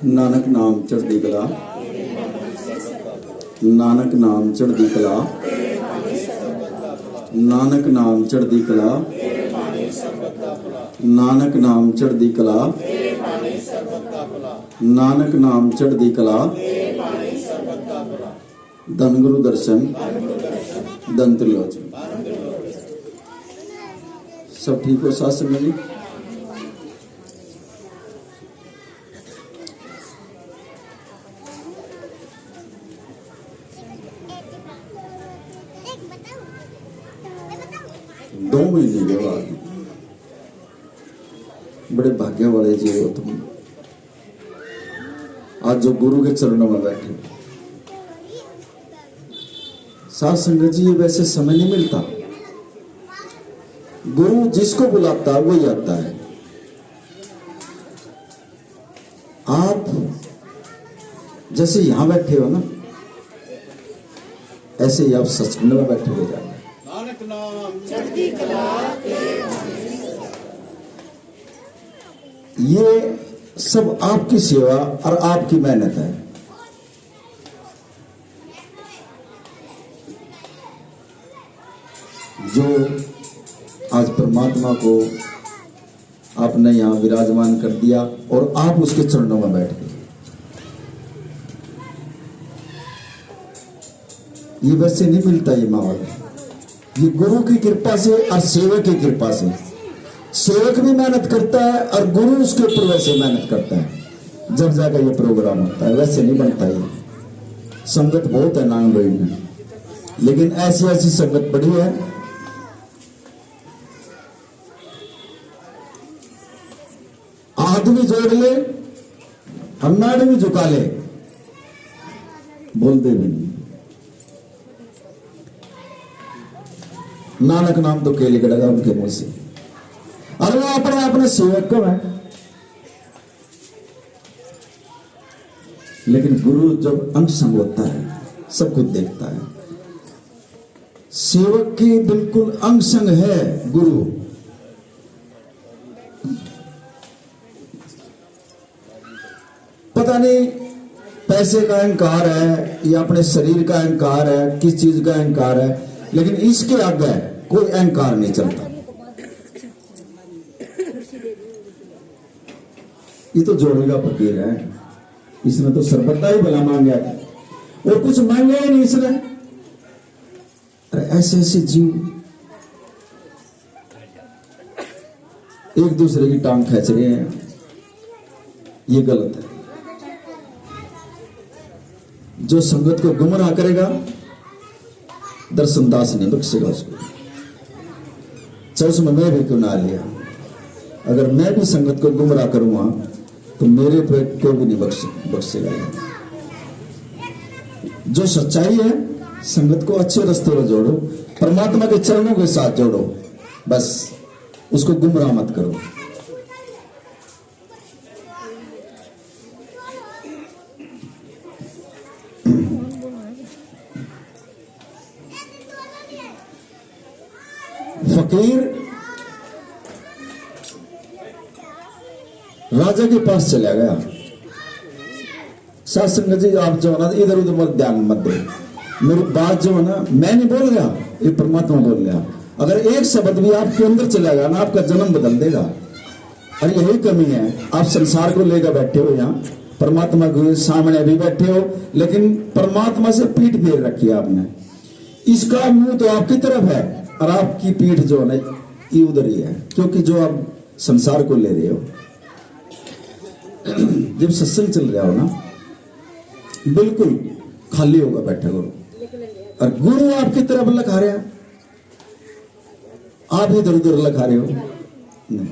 नानक नाम चढ़दी कला, नानक नाम चढ़दी कला, नानक नाम चढ़दी कला, नानक नाम चढ़दी कला, नानक नाम चढ़दी कला, धन गुरु दर्शन, धन त्रिलोचन। सब ठीक हो साथ संगत जी? दो महीने के बाद बड़े भाग्य वाले जी हो तुम, आज जो गुरु के चरणों में बैठे। साथ संगत जी, ये वैसे समय नहीं मिलता, गुरु जिसको बुलाता है वही आता है। आप जैसे यहां बैठे हो ना, ऐसे ही आप सचखंड में बैठे हो जाए। नानक नाम चढ़ती कला ये सब आपकी सेवा और आपकी मेहनत है। जो आज परमात्मा को आपने यहां विराजमान कर दिया और आप उसके चरणों में बैठ गए, ये वैसे नहीं मिलता ये माहौल। ये गुरु की कृपा से और सेवक की कृपा से। सेवक भी मेहनत करता है और गुरु उसके ऊपर वैसे मेहनत करता है, जब जाकर ये प्रोग्राम होता है। वैसे नहीं बनता ये। संगत बहुत है नांगलोई में, लेकिन ऐसी ऐसी संगत बड़ी है। आदमी जोड़ ले, हमारे भी झुका ले, बोलते भी नहीं। नानक नाम तो केले कड़ेगा उनके मुंह से, और वो अपने अपने सेवक को है। लेकिन गुरु जब अंग संग होता है, सब कुछ देखता है। सेवक की बिल्कुल अंग संग है गुरु। पता नहीं पैसे का अहंकार है या अपने शरीर का अहंकार है, किस चीज का अहंकार है, लेकिन इसके आगे कोई अहंकार नहीं चलता। ये तो जोड़ेगा फकीर है, इसने तो सरबत्ता ही भला मांगा है और कुछ मांगा ही नहीं इसने। अरे ऐसे ऐसे जीव एक दूसरे की टांग खींच रहे हैं, ये गलत है। जो संगत को गुमराह करेगा, दर्शन दास नहीं बख्शेगा उसको। चाहे उसमें मैं भी क्यों ना लिया, अगर मैं भी संगत को गुमराह करूंगा तो मेरे पे कोई भी नहीं बख्शेगा। जो सच्चाई है, संगत को अच्छे रास्ते पर जोड़ो, परमात्मा के चरणों के साथ जोड़ो, बस उसको गुमराह मत करो। फकीर राजा के पास चला गया। साथ संगत जी, आप जो है ना इधर उधर मत ध्यान मत दो। मेरी बात जो है ना, मैं नहीं बोल रहा, ये परमात्मा बोल रहा। अगर एक शब्द भी आपके अंदर चला गया ना, आपका जन्म बदल देगा। और यही कमी है, आप संसार को लेकर बैठे हो, यहाँ परमात्मा के सामने भी बैठे हो, लेकिन परमात्मा से पीठ फेर रखी है आपने। इसका मुंह तो आपकी तरफ है और आपकी पीठ जो है ये उधर ही है, क्योंकि जो आप संसार को ले रहे हो। जब सत्संग चल रहा हो ना, बिल्कुल खाली होगा बैठे हो, और गुरु आपकी तरफ लखा रहे हैं, आप इधर उधर लखा रहे हो। नहीं,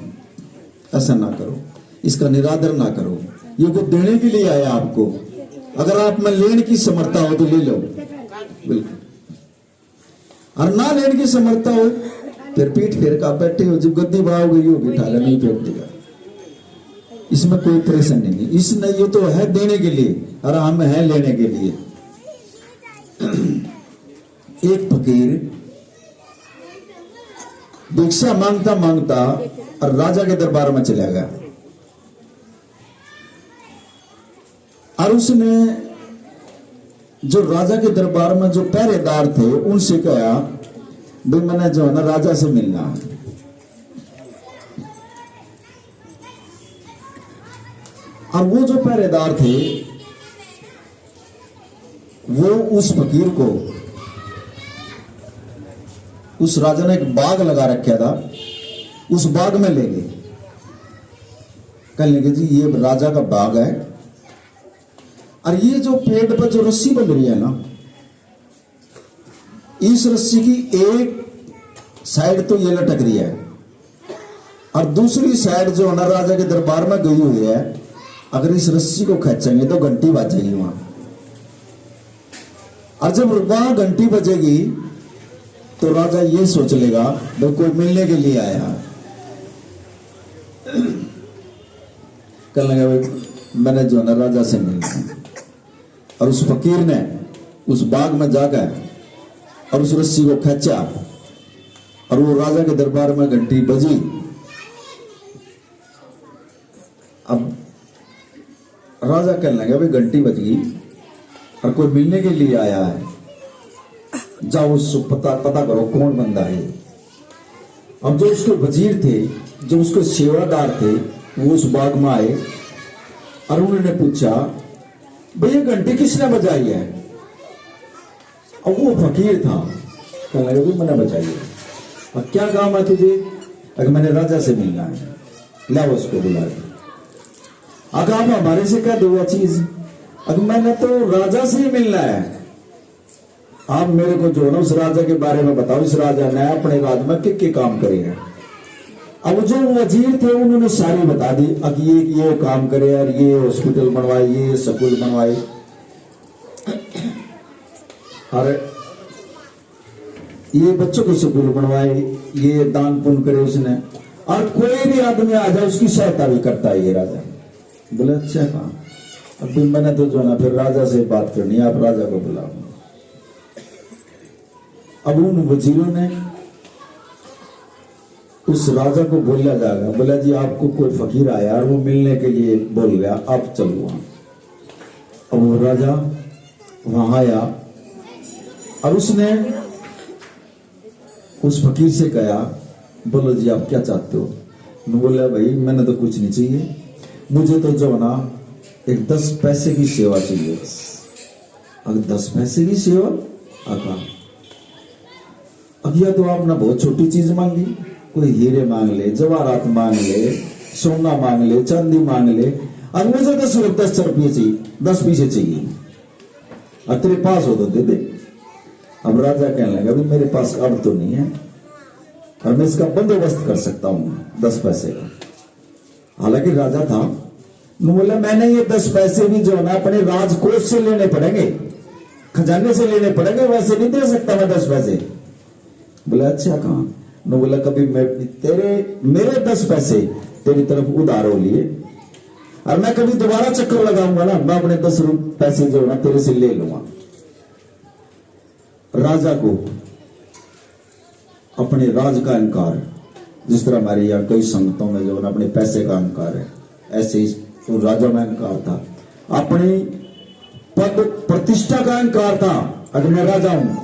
ऐसा ना करो, इसका निरादर ना करो। ये को देने के लिए आया आपको। अगर आप में लेने की समर्था हो तो ले लो, बिल्कुल। और ना लेने की समर्था हो फिर पीठ फेर का बैठे हो। जब गद्दी भाव गई हो, बिठा ले, नहीं फेर देगा। इसमें कोई परेशानी नहीं। इसने ये तो है देने के लिए और हम है लेने के लिए। एक फकीर भिक्षा मांगता मांगता और राजा के दरबार में चला गया और उसने जो राजा के दरबार में जो पहरेदार थे उनसे कहा भाई मैंने जो है ना राजा से मिलना है। और वो जो पहरेदार थे वो उस फकीर को, उस राजा ने एक बाग लगा रखा था, उस बाग में ले गए। कहने लगे जी ये राजा का बाग है और ये जो पेड़ पर जो रस्सी बंध रही है ना, इस रस्सी की एक साइड तो ये लटक रही है और दूसरी साइड जो है ना राजा के दरबार में गई हुई है। अगर इस रस्सी को खींचेंगे तो घंटी बजेगी वहां, और जब वहां घंटी बजेगी तो राजा ये सोच लेगा भाई कोई मिलने के लिए आया। कहने लगा भाई मैंने जो है ना राजा से मिलना है। और उस फकीर ने उस बाग में जाकर और उस रस्सी को खींचा और वो राजा के दरबार में घंटी बजी। अब राजा कहने लगा भाई घंटी बज गई और कोई मिलने के लिए आया है, जाओ उसको पता करो कौन बंदा है। अब जो उसके वजीर थे, जो उसके सेवादार थे, वो उस बाग में आए और उन्होंने पूछा भाई ये घंटी किसने बजाई है। और वो फकीर था, कहने लगा भाई मैंने बजाई है। और क्या काम है तुझे? अगर मैंने राजा से मिलना है, लाओ उसको बुला के। अगर आप हमारे से क्या दो चीज, अगर मैंने तो राजा से ही मिलना है, आप मेरे को जो ना उस राजा के बारे में बताओ, इस राजा ने अपने राज में क्या काम करे हैं। अब जो वजीर थे उन्होंने सारी बता दी, अब ये काम करे और ये हॉस्पिटल बनवाए, ये स्कूल बनवाए और ये बच्चों के स्कूल बनवाए, ये दान पुण्य करे उसने, और कोई भी आदमी आ जाए उसकी सहायता भी करता है ये राजा। बोले अच्छा कहा। अब मैंने तो जो ना फिर राजा से बात करनी है, आप राजा को बुलाओ। अब उन वजीरों ने उस राजा को बोला जाएगा, बोला जी आपको कोई फकीर आया और वो मिलने के लिए बोल गया, आप चलो वहां। अब वो राजा वहां आया और उसने उस फकीर से कहा बोलो जी आप क्या चाहते हो। बोला भाई मैंने तो कुछ नहीं चाहिए, मुझे तो जो ना एक 10 पैसे की सेवा चाहिए। अगर 10 पैसे की सेवा आका, अब यह तो आपने बहुत छोटी चीज मांगी, कोई हीरे मांग ले, जवाहरात मांग ले, सोना मांग ले, चांदी मांग ले, और मुझे 10 रुपये चाहिए, 10 पैसे चाहिए, और तेरे पास हो तो दे दे। अब राजा कहने लगा अभी मेरे पास अब तो नहीं है और मैं इसका बंदोबस्त कर सकता हूं 10 पैसे का। हालांकि राजा था, बोला मैंने ये 10 पैसे भी जो है ना अपने राजकोष से लेने पड़ेंगे, खजाने से लेने पड़ेंगे, वैसे नहीं दे सकता मैं 10 पैसे। बोला अच्छा कहा। बोला कभी मैं मेरे 10 पैसे तेरी तरफ उधार हो लिए और मैं कभी दोबारा चक्कर लगाऊंगा ना, मैं अपने 10 पैसे जो है ना तेरे से ले लूंगा। राजा को अपने राज का अहंकार, जिस तरह हमारे यहाँ कई संगतों में जो है ना अपने पैसे का अहंकार है, ऐसे ही तो राजा में अहंकार था, अपनी पद प्रतिष्ठा का अहंकार था, अगर मैं राजा हूं।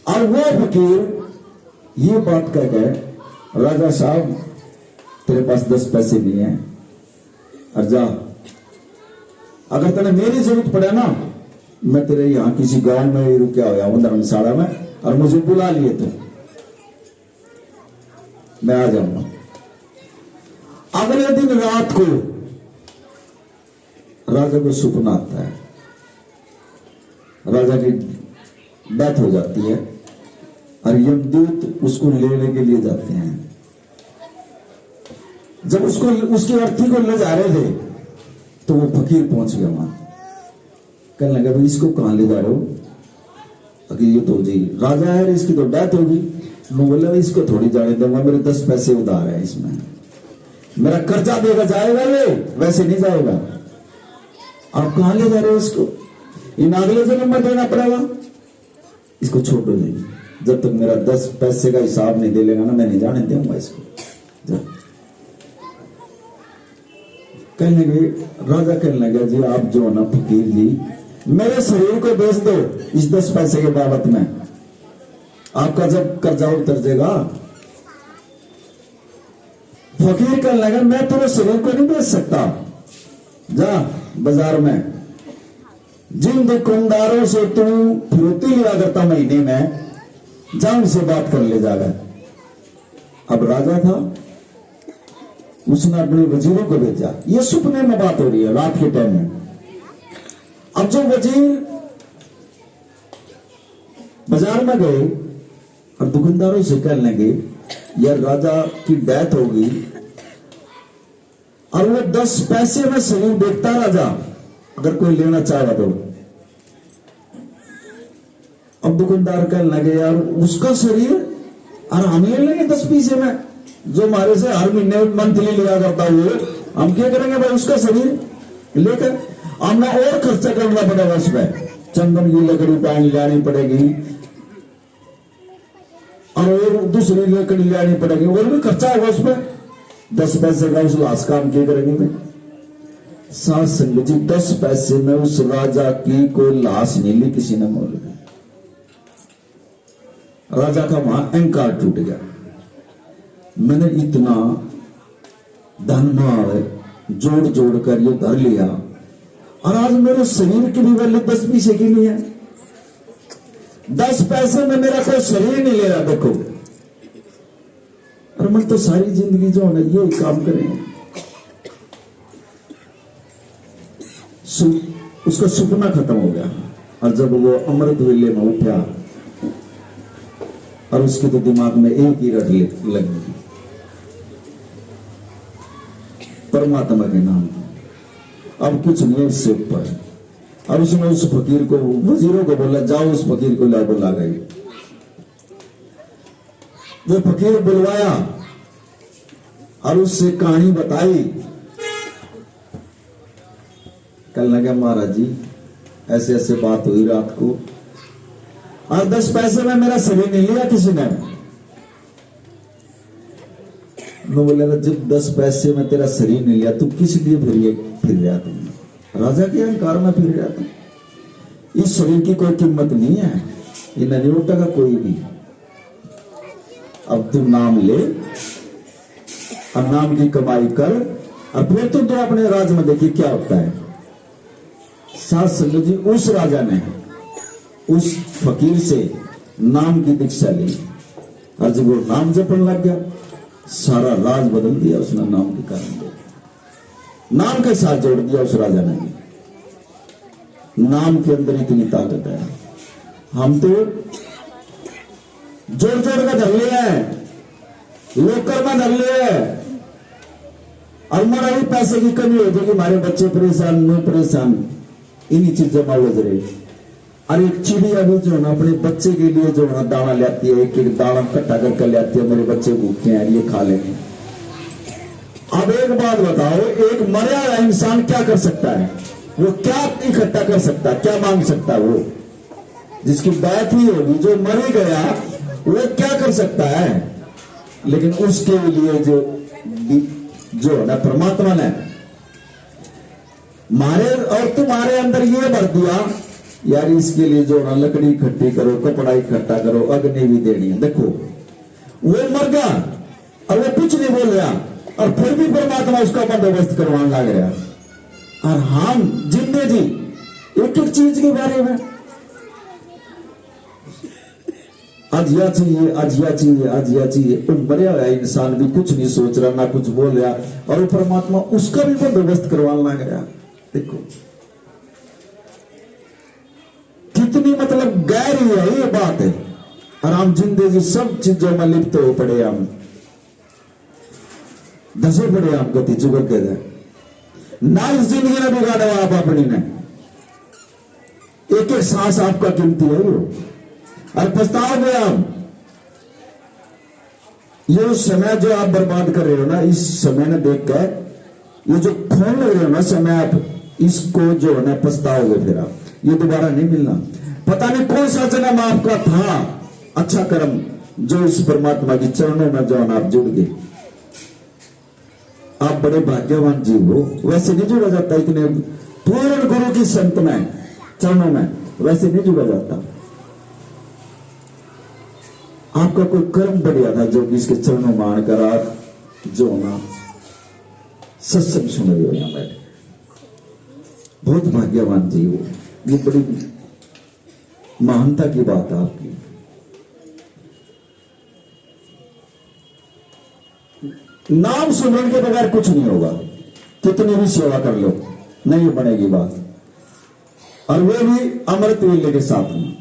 और वो फकीर ये बात कह गए राजा साहब तेरे पास 10 पैसे नहीं है, और जा अगर तेने मेरी जरूरत पड़े ना, मैं तेरे यहां किसी गांव में रुका हुआ हूं धर्मशाला में, और मुझे बुला लिए तो मैं आ जाऊंगा। अगले दिन रात को राजा को सपना आता है, राजा की डेथ हो जाती है और यमदूत उसको लेने के लिए जाते हैं। जब उसको उसकी अर्थी को ले जा रहे थे तो वो फकीर पहुंच गया वहां। कहने लगा भाई इसको कहां ले जा रहे हो? अगर ये तो जी राजा है, इसकी तो डेथ होगी। बोला इसको थोड़ी जाने दूंगा, मेरे 10 पैसे उधार है, इसमें मेरा कर्जा देगा जाएगा, ये वैसे नहीं जाएगा। आप कहां ले जा रहे हो इसको? इन अगले जन्म में देना पड़ेगा, इसको छोड़ दो। नहीं जब तक मेरा 10 पैसे का हिसाब नहीं दे लेगा ना, मैं नहीं जाने दूंगा इसको। कहने लगे, राजा कहने लगा, जी आप जो है ना फकीर जी, मेरे शरीर को बेच दो इस 10 पैसे के बाबत में, आपका जब कर्जा उतर जाएगा। फकीर कहने लगा, मैं तेरे शरीर को नहीं बेच सकता, जा बाजार में जिन दुकानदारों से तू फिरौती लिया करता महीने में, जा उनसे बात कर ले जाकर। अब राजा था, उसने अपने वजीरों को भेजा। ये सुपने में बात हो रही है, रात के टाइम में। अब जो वजीर बाजार में गए और दुकानदारों से कहने लगे, यार राजा की डेथ होगी और वो 10 पैसे में शरीर बेचता राजा, अगर कोई लेना चाहे तो। अब दुकानदार कहने लगे, यार उसका शरीर और हम ले लेंगे 10 पैसे में, जो हमारे से हर महीने मंथली लिया करता वो, हम क्या करेंगे भाई उसका शरीर लेकर? हमने और खर्चा करना पड़ेगा उसमें, चंदन की लकड़ी पानी लानी पड़ेगी और दूसरी लकड़ी लानी पड़ेगी, और भी खर्चा होगा उसमें। 10 पैसे का उस लाश का हम क्या करेंगे भाई? सात संगत जी, 10 पैसे में उस राजा की कोई लाश नहीं ली किसी ने मोल ली। राजा का वहां अहंकार टूट गया, मैंने इतना धन जोड़ जोड़ कर ये धर लिया और आज मेरे शरीर की भी वैल्यू 10 पैसे की नहीं है। 10 पैसे में मेरा कोई शरीर नहीं ले रहा। देखो, और मैं तो सारी जिंदगी जो है ये काम करेंगे। उसका सपना खत्म हो गया और जब वो अमृत वेले में उठा और उसके तो दिमाग में एक ही रट लग गई, परमात्मा के नाम, अब कुछ नहीं उससे ऊपर। और उसने उस फकीर को, वजीरों को बोला, जाओ उस फकीर को ला बुला गई। वो फकीर बुलवाया और उससे कहानी बताई। कल लगा, महाराज जी ऐसे ऐसे बात हुई रात को और 10 पैसे में मेरा शरीर नहीं लिया किसी ने। वो बोले, जब 10 पैसे में तेरा शरीर नहीं लिया, तू किस लिए फिर रहा तुम? राजा के अहंकार में फिर रहा तुम। इस शरीर की कोई कीमत नहीं है, ये नहीं उठेगा कोई भी। अब तू नाम ले और नाम की कमाई कर और फिर तुम तो अपने राज में देखिए क्या होता है। सात संगत जी, उस राजा ने उस फकीर से नाम की दीक्षा ली और जब वो नाम जपने लग गया, सारा राज बदल दिया उसने नाम के कारण। नाम के साथ जोड़ दिया उस राजा ने। नाम के अंदर इतनी ताकत है, हम तो जोड़ जोड़ कर धर लिया है, लोकर में धर लिया है और हमारा भी पैसे की कमी हो जाएगी, हमारे बच्चे परेशान, मैं परेशान, इन्हीं चीजों में उलझ रहे। और एक चिड़िया भी जो है ना अपने बच्चे के लिए जो है दाना लाती है, एक एक दाना इकट्ठा करके लाती है, मेरे बच्चे भूखे हैं ये खा लेंगे। अब एक बात बताओ, एक मरा हुआ इंसान क्या कर सकता है? वो क्या इकट्ठा कर सकता है, क्या मांग सकता है? वो जिसकी बात ही होगी, जो मर ही गया, वो क्या कर सकता है? लेकिन उसके लिए जो है ना परमात्मा ने मारे और तुम्हारे अंदर ये भर दिया, यार इसके लिए जो ना लकड़ी इकट्ठी करो, कपड़ा इकट्ठा करो, अग्नि भी देनी है। देखो वो मर गया और वो कुछ नहीं बोल रहा और फिर भी परमात्मा उसका बंदोबस्त करवाने लग रहा। और हम जिंदे जी एक एक चीज के बारे में आज यह चाहिए, आज यह चाहिए, आज यह चाहिए। तो मरा हुआ इंसान भी कुछ नहीं सोच रहा, ना कुछ बोल रहा और वो परमात्मा उसका भी बंदोबस्त करवाने लग रहा। देखो कितनी मतलब गहरी है ये बात है। और हम जिंदगी सब चीजों में लिप्त हो पड़े, हम धसे पड़े, हम गति चुकर के ना इस जिंदगी ने बिगाड़ा आप अपनी ने। एक एक सांस आपका कीमती है वो, और पछताओगे आप। ये समय जो आप बर्बाद कर रहे हो ना, इस समय ने देख कर ये जो खोल रहे हो ना समय, आप इसको जो है पछताओगे, फिर आप ये दोबारा नहीं मिलना। पता नहीं कौन सा जन्म आपका था अच्छा कर्म जो इस परमात्मा की चरणों में जो आप जुड़ गए, आप बड़े भाग्यवान जीव हो। वैसे नहीं जुड़ा जाता इतने पूर्ण गुरु की संत में चरणों में, वैसे नहीं जुड़ा जाता। आपका कोई कर्म बढ़िया था जो कि इसके चरणों में आकर आप जो ना सत्संग सुन रहे हो यहां बैठे, बहुत भाग्यवान जीव हो। ये बड़ी महानता की बात है आपकी। नाम सुमरण के बगैर कुछ नहीं होगा, कितनी भी सेवा कर लो नहीं बनेगी बात, और वो भी अमृत वेले के साथ में।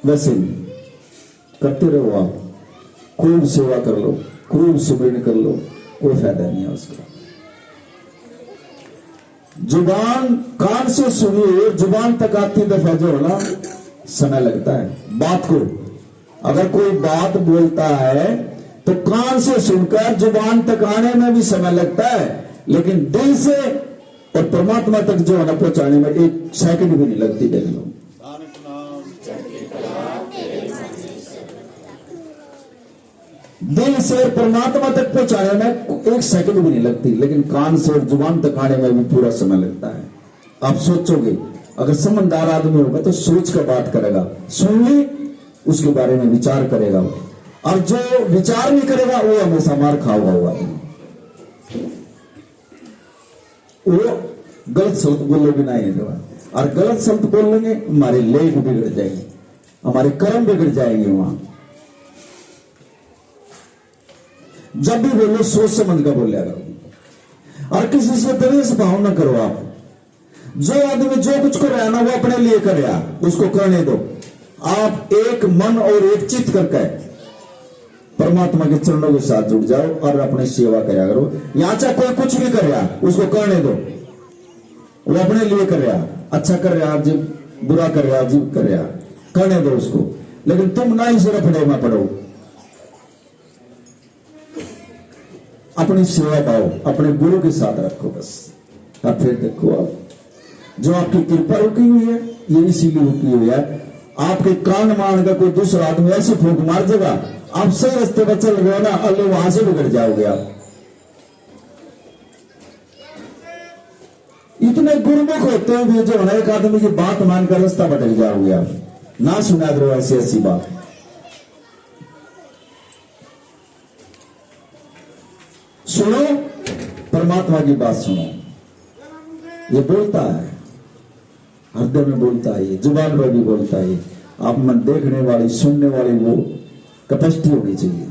वैसे करते रहो आप, खूब सेवा कर लो, खूब सुमरण कर लो, कोई फायदा नहीं है उसका। जुबान कान से सुनिए, जुबान तक आती दफा जो है ना समय लगता है बात को। अगर कोई बात बोलता है तो कान से सुनकर जुबान तक आने में भी समय लगता है, लेकिन दिल से और परमात्मा तक जो है ना पहुंचाने में एक सेकंड भी नहीं लगती। देख लो, दिल से परमात्मा तक पहुंचाने में एक सेकंड भी नहीं लगती, लेकिन कान से और जुबान तक आने में भी पूरा समय लगता है। आप सोचोगे, अगर समझदार आदमी होगा तो सोच कर बात करेगा, सुन ली उसके बारे में विचार करेगा, और जो विचार नहीं करेगा वो हमेशा मार खाओगा हुआ। वो गलत शब्द बोले बिना ही नहीं, और गलत शब्द बोल लेंगे हमारे लेख बिगड़ जाएंगे, हमारे कर्म बिगड़ जाएंगे। वहां जब भी बोलो सोच समझ कर बोलिया करो, और किसी से द्वेष भाव न करो। आप जो आदमी जो कुछ कर रहा है ना वो अपने लिए कर रहा, उसको करने दो। आप एक मन और एक चित्त करके परमात्मा के चरणों के साथ जुड़ जाओ और अपनी सेवा करा करो। यहां चाहे कोई कुछ भी कर रहा उसको करने दो, वो अपने लिए कर रहा, अच्छा कर रहा जी, बुरा कर रहा जी, कर रहा, करने दो उसको, लेकिन तुम ना ही सिर्फ रफड़े में पड़ो। अपनी सेवा पाओ, अपने गुरु के साथ रखो बस। और फिर देखो आप जो आपकी कृपा रुकी हुई है, ये इसीलिए रुकी हुई है। आपके कान मान का कोई दूसरा आदमी ऐसे फूंक मार देगा, आप सही रास्ते पर चल रहे हो ना, अल्ले वहां से बिगड़ जाओगे आप। इतने गुरुमुख होते हुए जो है एक आदमी की बात मानकर रास्ता भटक जाओगे आप। ना सुना करो ऐसी ऐसी बात। सुनो परमात्मा की बात सुनो, ये बोलता है, हृदय में बोलता है, जुबान में भी बोलता है। आप मन देखने वाली सुनने वाली वो कैपेसिटी होनी चाहिए।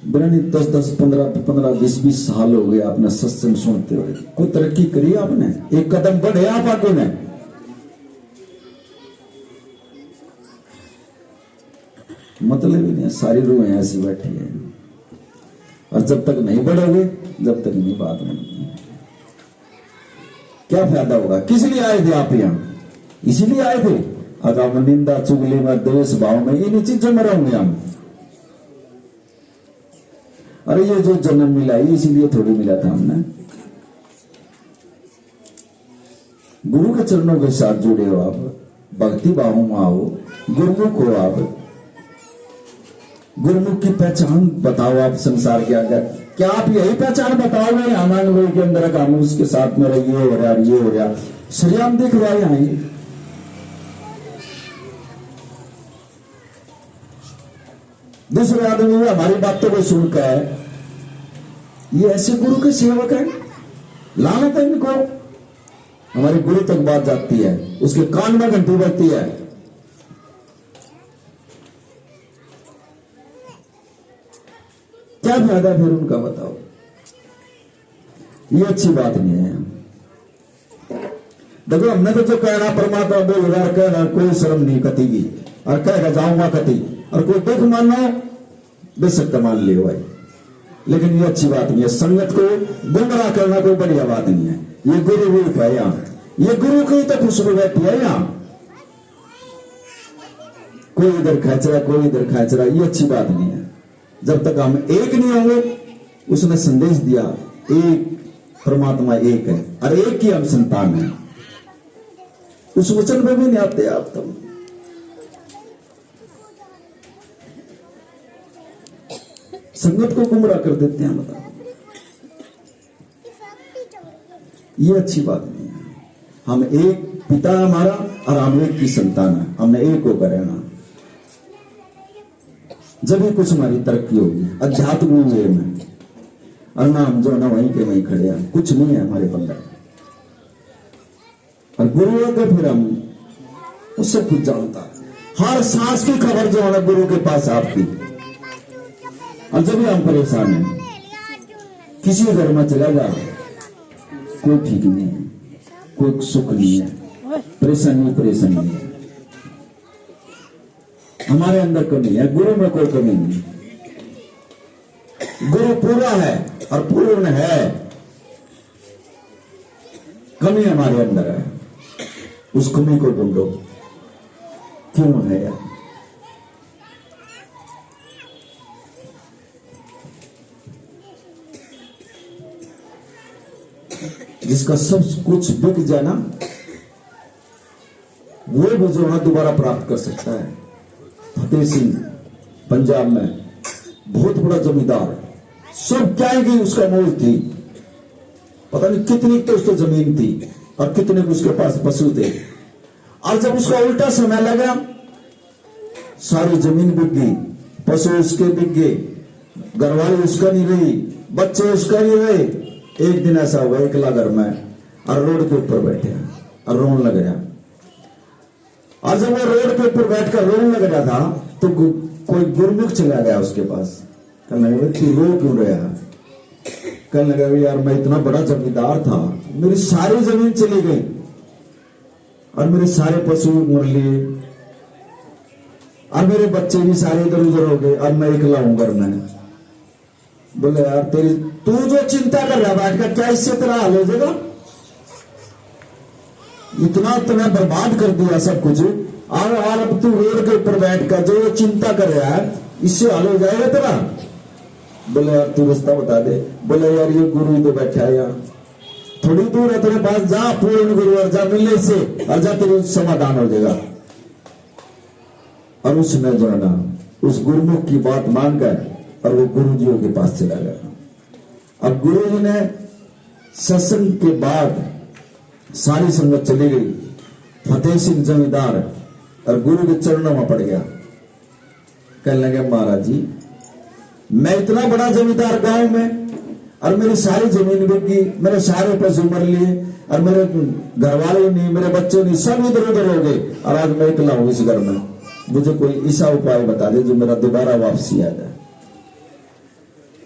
बरानी 10-10, 15-15, 20-20 साल हो गए आपने सत्संग सुनते हुए, कोई तरक्की करी आपने? एक कदम बढ़े आप आगे में? मतलब ही नहीं, सारी रूहें ऐसी बैठी है। और जब तक नहीं बढ़ोगे, जब तक नहीं बात नहीं, क्या फायदा होगा? किस लिए आए थे आप यहां? इसीलिए आए थे। अगर हम निंदा चुगली में द्वेष भाव में इन चीजों में रहेंगे हम। अरे ये जो जन्म मिला है इसीलिए थोड़ी मिला था हमने। गुरु के चरणों के साथ जुड़े हो आप, भक्ति भावों में आओ, गुरुमुख हो आप। गुरुमुख की पहचान बताओ आप संसार के आगे। क्या आप यही पहचान बताओगे हमारे के अंदर काम उसके साथ में ये हो रहा ये हो रहा, श्रीराम दिख रहा है यहां। दूसरे आदमी हमारी बातों को सुनकर ये ऐसे गुरु के सेवक है, लानत है इनको। हमारे गुरु तक बात जाती है, उसके कान में घंटी बजती है। क्या फायदा फिर उनका बताओ? ये अच्छी बात नहीं है। देखो हमने तो जो कहना परमात्मा बोल रहा, कहना कोई शर्म नहीं कती की, और कहेगा जाऊंगा कती, और कोई दुख मानना बेशक मान लियो भाई, लेकिन ये अच्छी बात नहीं है। संगत को गुमराह करना कोई बढ़िया बात नहीं है। ये गुरु रूप है यहाँ, ये गुरु की तो खुशबू बैठी है यहाँ। कोई इधर खींच रहा, कोई इधर खींच रहा, ये अच्छी बात नहीं है। जब तक हम एक नहीं होंगे, उसने संदेश दिया एक परमात्मा एक है और एक ही हम संतान है। उस वचन पे भी नहीं आते आप तब। संगत को गुमराह कर देते हैं, बताओ, ये अच्छी बात नहीं है। हम एक पिता है हमारा और हम एक की संतान है, हमने एक होकर रहना। जब भी कुछ हमारी तरक्की होगी अध्यात्म वे में, और ना हम जो ना वहीं के वहीं खड़े हैं, कुछ नहीं है हमारे पल्ले। और गुरु के फिर हम उससे कुछ जानता है, हर सांस की खबर जो है गुरु के पास आपकी। और जब भी हम परेशान हैं, किसी घर में चला जा, कोई ठीक नहीं है, कोई सुख नहीं है, परेशानी है। हमारे अंदर कमी है, गुरु में कोई कमी नहीं। गुरु पूरा है और पूर्ण है, कमी हमारे अंदर है। उस कमी को ढूंढो, क्यों है यार? जिसका सब कुछ बिक जाए ना, वो भी जो है दोबारा प्राप्त कर सकता है। फतेह सिंह पंजाब में बहुत बड़ा जमींदार, सब क्या है कि उसका मौज थी, पता नहीं कितनी तो उसको जमीन थी और कितने उसके पास पशु थे। और जब उसका उल्टा समय लगा, सारी जमीन बिक गई, पशु उसके बिक गए, घरवाली उसका नहीं रही, बच्चे उसका नहीं रहे। एक दिन ऐसा हुआ, अकेला घर में और रोड के ऊपर बैठे और रोने लग गया। और जब वो रोड के ऊपर बैठकर रोने लग रहा था, तो कोई गुरमुख चला गया उसके पास। कहने लगा तू रो क्यों रहा? कहने लगा यार मैं इतना बड़ा जमींदार था, मेरी सारी जमीन चली गई और मेरे सारे पशु मर लिए और मेरे बच्चे भी सारे इधर उधर हो गए और मैं अकेला हूं घर में। बोले यार तेरी तू जो चिंता कर रहा बैठकर, क्या इससे तेरा हाल हो जाएगा? इतना तूने बर्बाद कर दिया सब कुछ, और अब तू रोड के ऊपर बैठकर जो चिंता कर रहा है, इससे हाल हो जाएगा तेरा? बोले यार तू रास्ता बता दे। बोले यार ये गुरु ही तो बैठा है यहाँ, थोड़ी दूर है तेरे पास, जा पूर्ण गुरु और जा मिलने से, और जा तेरे समाधान हो जाएगा। और उसने जो है ना उस गुरुमुख की बात मानकर और वो गुरुजियों के पास चला गया। अब गुरु जी ने सत्संग के बाद सारी संगत चली गई, फतेह सिंह जमींदार और गुरु के चरणों में पड़ गया। कहने लगे महाराज जी मैं इतना बड़ा जमींदार गांव में, और मेरी सारी जमीन बिक गई, मेरे सारे पशु मर लिए और मेरे घर वाले नहीं, मेरे बच्चे नहीं, सब इधर उधर हो गए और आज मैं अकेला हूं इस घर में। मुझे कोई ऐसा उपाय बता दे जो मेरा दोबारा वापसी आ जाए।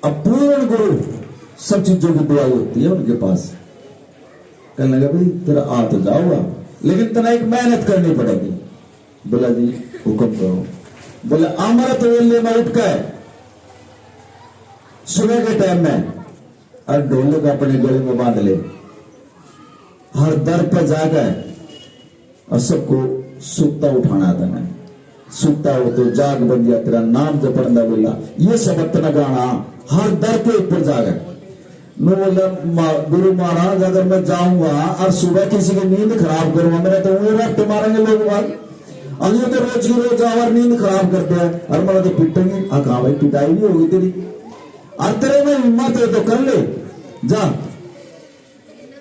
अब पूर्ण गुरु सब चीजों की दुआ होती है उनके पास। कहने लगा भाई तेरा आ तो जाऊंगा, लेकिन तेरा एक मेहनत करनी पड़ेगी। बोला जी हुक्म करो। बोले अमृत वेले में उठ कर सुबह के टाइम में और ढोल को अपने गले में बांध ले, हर दर पर जाकर और सबको सुक्ता उठाना था ना। सुक्ता हो तो जाग बन गया, तेरा नाम जपड़ा बोला, ये सबक न गाना, हर दर के ऊपर जाकर। मैं बोला गुरु महाराज अगर मैं जाऊंगा और सुबह किसी की नींद खराब करूंगा, मेरा तो उन्हें रट्टे मारेंगे लोग बात। अभी तो रोज की रोज आवर नींद खराब करते हैं और मेरा तो पिटेंगे। कहा भाई पिटाई भी होगी तेरी, और तेरे में हिम्मत है तो कर ले जा,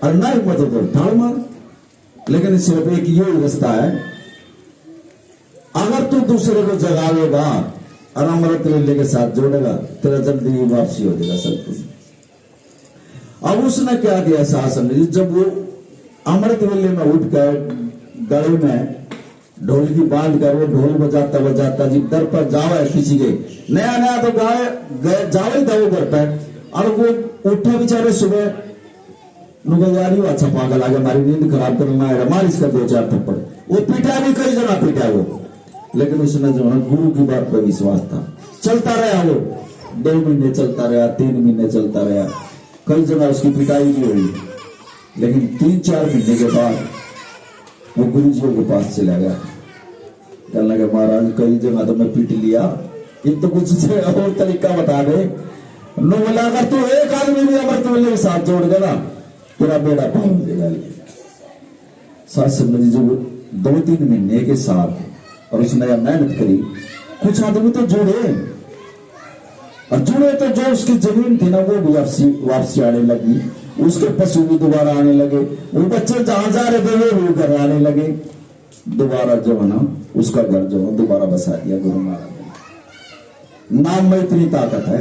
और ना हिम्मत हो तो ठाड़ मार। लेकिन सिर्फ एक ये रास्ता है, अगर तू दूसरे को जगावेगा और अमृत वेले के साथ जोड़ेगा, तेरा जल्दी वापसी हो जाएगा सब कुछ। अब उसने क्या किया शासन ने, जब वो अमृत वेले में उठकर गले में ढोल की बांध कर वो ढोल बजाता बजाता जी दर पर जावे किसी के, नया नया तो गाय जावे था वो घर पर, और वो उठे बेचारे सुबह यार अच्छा पागल आ गया, हमारी नींद खराब करना है, मार इसका 2-4 थप्पड़। वो पीटा भी कई जना पीटा वो, लेकिन उसने जो है गुरु की बात पर विश्वास था। चलता रहा वो, 2 महीने चलता रहा, 3 महीने चलता रहा, कई जगह उसकी पिटाई भी हुई, लेकिन 3-4 महीने के बाद वो गुरुजियों के पास चला गया। कहने लगे महाराज कई जगह तो मैं पीट लिया, ये तो कुछ से और तरीका बता दे। नो बोला अगर तू एक आदमी भी अमृत वेले के साथ जोड़ गया ना तेरा बेड़ा पार हो जाएगा। साथ संगत जी जो 2-3 महीने के साथ और उसने मेहनत करी, कुछ आदमी तो जुड़े और जुड़े तो जो उसकी जमीन थी ना वो भी वापसी आने लगी, उसके पशु भी दोबारा आने लगे, वो बच्चे जहां जा रहे थे वो भी घर आने लगे। दोबारा जो है ना उसका घर जो है दोबारा बसा दिया गुरु महाराज ने। नाम में इतनी ताकत है।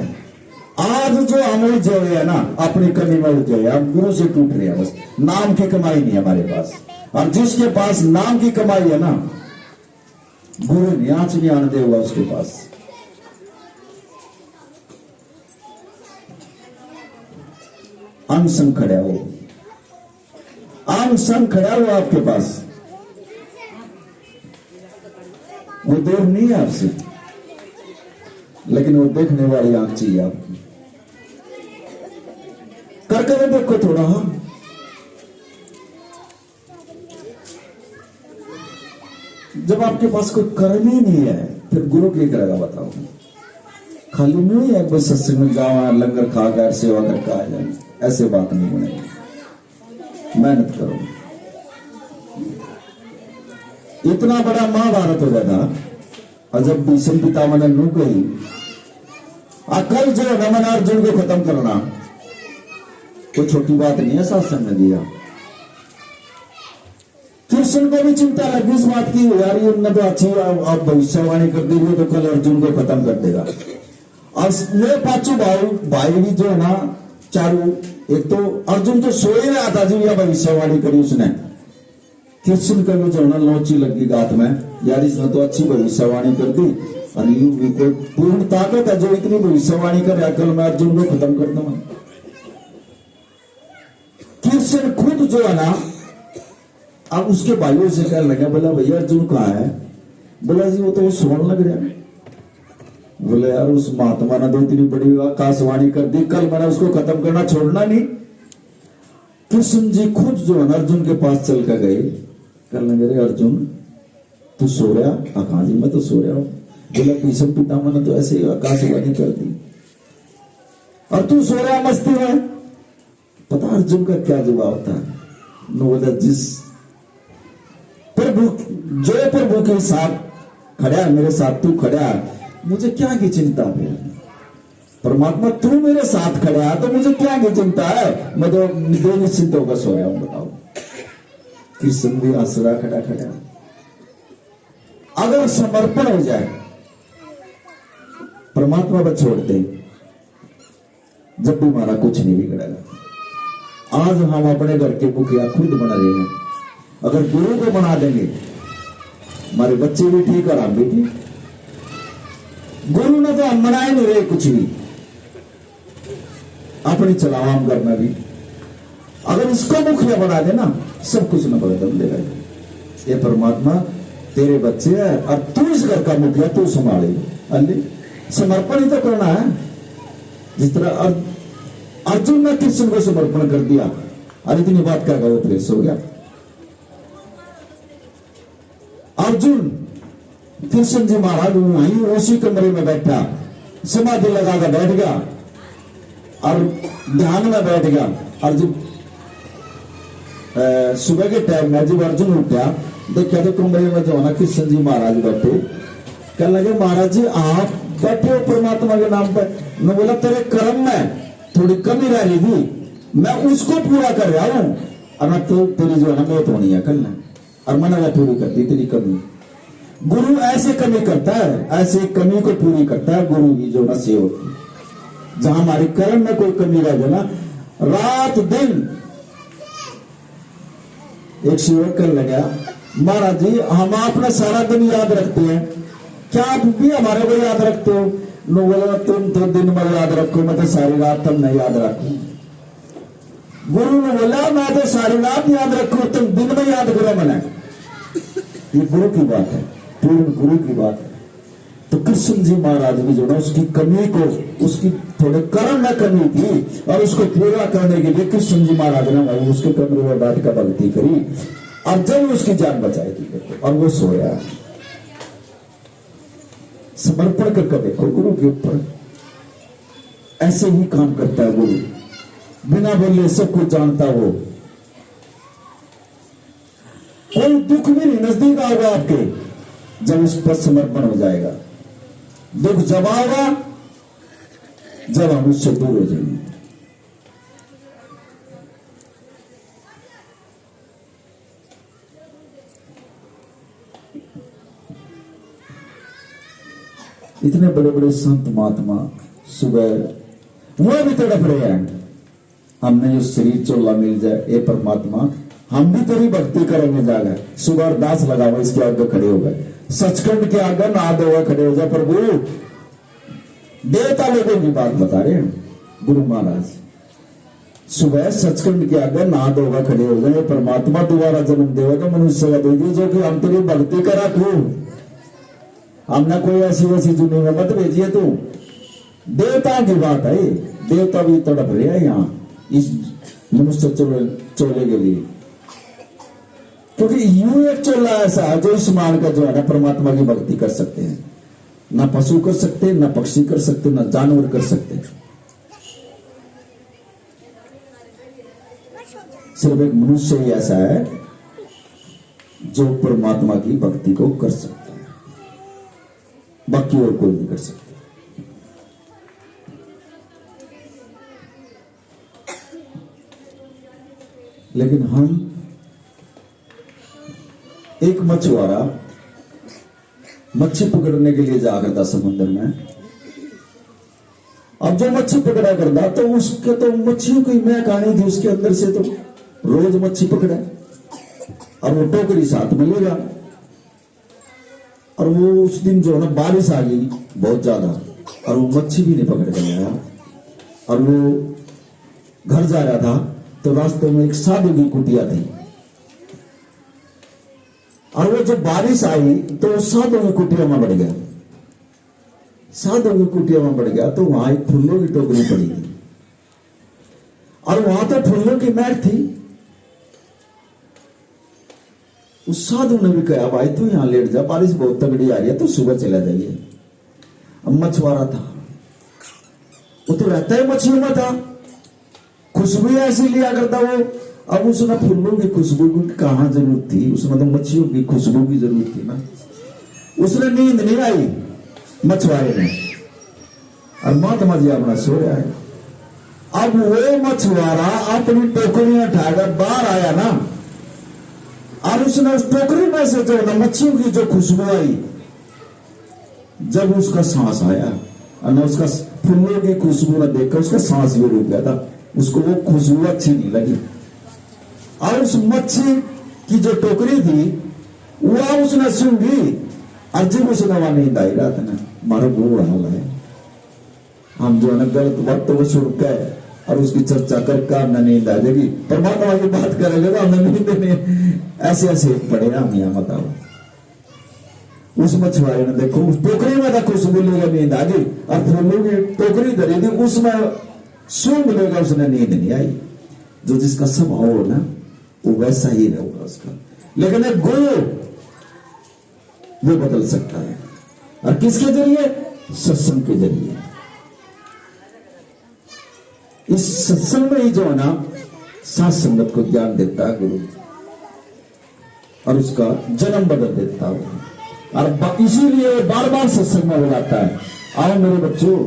आज जो हम उलझे हुए है ना अपनी कमी में उलझे हुए, हम गुरु से टूट रहे हैं, बस नाम की कमाई नहीं है हमारे पास। और जिसके पास नाम की कमाई है ना गुरु ने आंच नहीं आने दे हुआ उसके पास। अंग संग खड़ा हो, अंग संग खड़ा हो आपके पास, वो दूर नहीं है आपसे, लेकिन वो देखने वाली आंख चाहिए आपकी। करके देखो थोड़ा। जब आपके पास कोई कर्म ही नहीं है फिर गुरु क्या करेगा बताओ। खाली नहीं है बस सत्संग में जाओ लंगर खा कर सेवा करके आ जाए, ऐसे बात नहीं बनेगी। मेहनत करो। इतना बड़ा महाभारत हो गया था और जब भीष्म पितामह ने नू कही कल जो रमन अर्जुन को खत्म करना कोई छोटी बात नहीं है, शासन ने दिया। कृष्ण को भी चिंता लगी इस बात की, यार ये तो अच्छी अब भविष्यवाणी कर दी वो तो कल अर्जुन को खत्म कर देगा। और ये पांचों भाई भी जो है ना चारों, एक तो अर्जुन तो सो ही रहा था जी यह भविष्यवाणी करी उसने। कृष्ण का जो है ना लोची लगी गात में, यार इसने तो अच्छी भविष्यवाणी कर दी और ये कोई पूर्ण ताकत है जो इतनी भविष्यवाणी करे, कल मैं अर्जुन को खत्म कर दूंगा। कृष्ण खुद जो है ना अब उसके भाइयों से कहने लगा, बोला भैया अर्जुन कहाँ है? बोला जी वो तो सोने लग रहा है। बोले यार उस महात्मा ने 2-3 बड़ी आकाशवाणी कर दी, कल मैंने उसको खत्म करना छोड़ना नहीं। कृष्ण जी खुद जो है अर्जुन के पास चल कर गए, कहने लगे अर्जुन तू सो रहा? कहा जी मैं तो सो रहा हूं। बोला भीष्म पितामह ने तो ऐसे ही आकाशवाणी कर दी और तू सो रहा मस्ती में। पता अर्जुन का क्या जवाब था? बोला जिस प्रभु जो प्रभु के साथ खड़ा है, मेरे साथ तू खड़ा है, मुझे क्या की चिंता है? परमात्मा तू मेरे साथ खड़ा है तो मुझे क्या की चिंता है? मैं तो दो निश्चिंत होकर सोया हूं। बताओ कृष्ण भी आसरा खड़ा खड़ा। अगर समर्पण हो जाए परमात्मा पर छोड़ दे, जब भी हमारा कुछ नहीं बिगड़ेगा। आज हम अपने घर के मुखिया खुद बना रहे हैं, अगर गुरु को बना देंगे हमारे बच्चे भी ठीक और हम भी ठीक। गुरु ने तो हम बनाए नहीं रहे कुछ भी, अपनी चलावाम करना भी। अगर इसको मुखिया बना देना सब कुछ न बदल देगा। ये परमात्मा तेरे बच्चे है और तू इस घर का मुखिया, तू संभाले। अल्ले समर्पण ही तो करना है। जिस तरह अर्जुन ने कृष्ण को समर्पण कर दिया और इतनी बात क्या वो फिर सो गया। अर्जुन कृष्ण जी महाराज वहीं उसी कमरे में बैठा, समाधि लगाकर बैठ गया और ध्यान में बैठ गया। अर्जुन सुबह के टाइम में जब अर्जुन उठा देखा तो कमरे में जो है ना कृष्ण जी महाराज बैठे। कहने लगे महाराज जी आप बैठे हो परमात्मा के नाम पर। मैं बोला तेरे कर्म में थोड़ी कमी रह रही थी, मैं उसको पूरा कर रहा हूं और मैं तो तेरी जो है ना मौत होनी है कल और मैंने पूरी कर दी तेरी कमी। गुरु ऐसे कमी करता है, ऐसे कमी को पूरी करता है गुरु की जो ना सेवक की। जहां हमारे कर्म में कोई कमी रह जाए ना, रात दिन एक सेवक कर लगा महाराज जी हम आपने सारा दिन याद रखते हैं, क्या आप भी हमारे को याद रखते हो? नो बोला तुम तो दिन भर याद रखो, मैं तो सारी रात तुम नहीं याद रखू। गुरु ने बोला मैं तो सारी रात याद रखू, तुम दिन में याद करो मैंने। ये गुरु की बात है, पूर्ण गुरु की बात है। तो कृष्ण जी महाराज भी जो ना उसकी कमी को, उसकी थोड़े कर्म में कमी थी और उसको पूरा करने के लिए कृष्ण जी महाराज ने भाई उसके कमरे में बैठ कर भक्ति करी और जब उसकी जान बचाई थी और वो सोया। समर्पण करके देखो गुरु के ऊपर। ऐसे ही काम करता है गुरु, बिना बोले सब कुछ जानता वो। कोई दुख भी नहीं नजदीक आओगा आपके जब उस पर समर्पण हो जाएगा। दुख जब आओगा जब हम उससे दूर हो जाएंगे। इतने बड़े बड़े संत महात्मा सुबह वो भी तड़प रहे हैं, हमने जो शरीर चोला मिल जाए, ये परमात्मा हम भी तेरी भक्ति करेंगे। जाकर सुबह अरदास लगाओ, इसके आगे खड़े हो गए, सचखंड के आगे नहा धोए खड़े हो जाए। प्रभु देवता लोगों की बात बता रहे हैं गुरु महाराज, सुबह सचखंड के आगे नहा धोगा खड़े हो जाए, परमात्मा दोबारा जन्म देगा मनुष्य का देगी, जो कि हम तेरी भक्ति करा खूब। हमने कोई ऐसी वैसी जुनी में मत भेजिए तू। देवता की बात है, देवता भी तड़प रहे हैं यहाँ इस मनुष्य चोले के लिए, क्योंकि यूं एक चोला ऐसा है जो इस मान का जो है ना परमात्मा की भक्ति कर सकते हैं। ना पशु कर सकते, ना पक्षी कर सकते, ना जानवर कर सकते, सिर्फ एक मनुष्य ही ऐसा है जो परमात्मा की भक्ति को कर सकता है, बाकी और कोई नहीं कर सकता। लेकिन हम एक मछुआरा मच्छी पकड़ने के लिए जा करता समुद्र में। अब जो मच्छी पकड़ा करता तो उसके तो मच्छियों की महक आनी थी उसके अंदर से, तो रोज मच्छी पकड़े और वो टोकरी साथ में लेगा। और वो उस दिन जो है ना बारिश आ गई बहुत ज्यादा और वो मच्छी भी नहीं पकड़ कर आया। और वो घर जा रहा था तो रास्ते में एक साधु की कुटिया थी, और वो जब बारिश आई तो साधु की कुटिया में बढ़ गया। साधु की कुटिया में बढ़ गया तो वहां एक फूलों की टोकरी पड़ी थी, और वहां तो फूलों की महक थी। उस साधु ने भी कहा भाई तू यहां लेट जा, बारिश बहुत तगड़ी आ रही है, तो सुबह चला जाइए। अब मछुआरा था, वो तो रहता है मछलियों में था, खुशबू ऐसी लिया करता वो। अब उसने फूलों की खुशबू की कहां जरूरत थी, उसने तो मच्छियों की खुशबू की जरूरत थी ना। उसने नींद नहीं आई मछुआरे ने, और महात्मा जी अपना सो रहा है। अब वो मछुआरा अपनी टोकरी उठाकर बाहर आया ना, और उसने उस टोकरी में से जो ना मच्छियों की जो खुशबू आई, जब उसका सांस आया और उसका फूलों की खुशबू न देखकर उसका सांस भी रुक गया था, उसको वो खुशबू अच्छी नहीं लगी। और उस मच्छी की जो टोकरी थी वो उसने सूंघी, और जब उसने वहां नींद आई रात में, मारा बुरा हाल है। हम जो है ना गलत बात तो वो सुन के और उसकी चर्चा करके हमने नींद आ जाएगी, परमात्मा की बात करेंगे तो हमने नींद नहीं। ऐसे ऐसे पड़े हम यहाँ बताओ। उस मछुआरे ने देखो उस टोकरी में था खुशबू लेगा, नींद आ गई, और फूलों की टोकरी धरी थी उसमें सूंघ लेगा, उसने नींद नहीं आई। जो जिसका स्वभाव हो ना वो वैसा ही रहेगा उसका। लेकिन एक गुरु वो बदल सकता है, और किसके जरिए? सत्संग के जरिए। इस सत्संग में ही जो है ना साथ संगत को ज्ञान देता है गुरु, और उसका जन्म बदल देता है। और इसीलिए बार बार सत्संग में बुलाता है, आओ मेरे बच्चों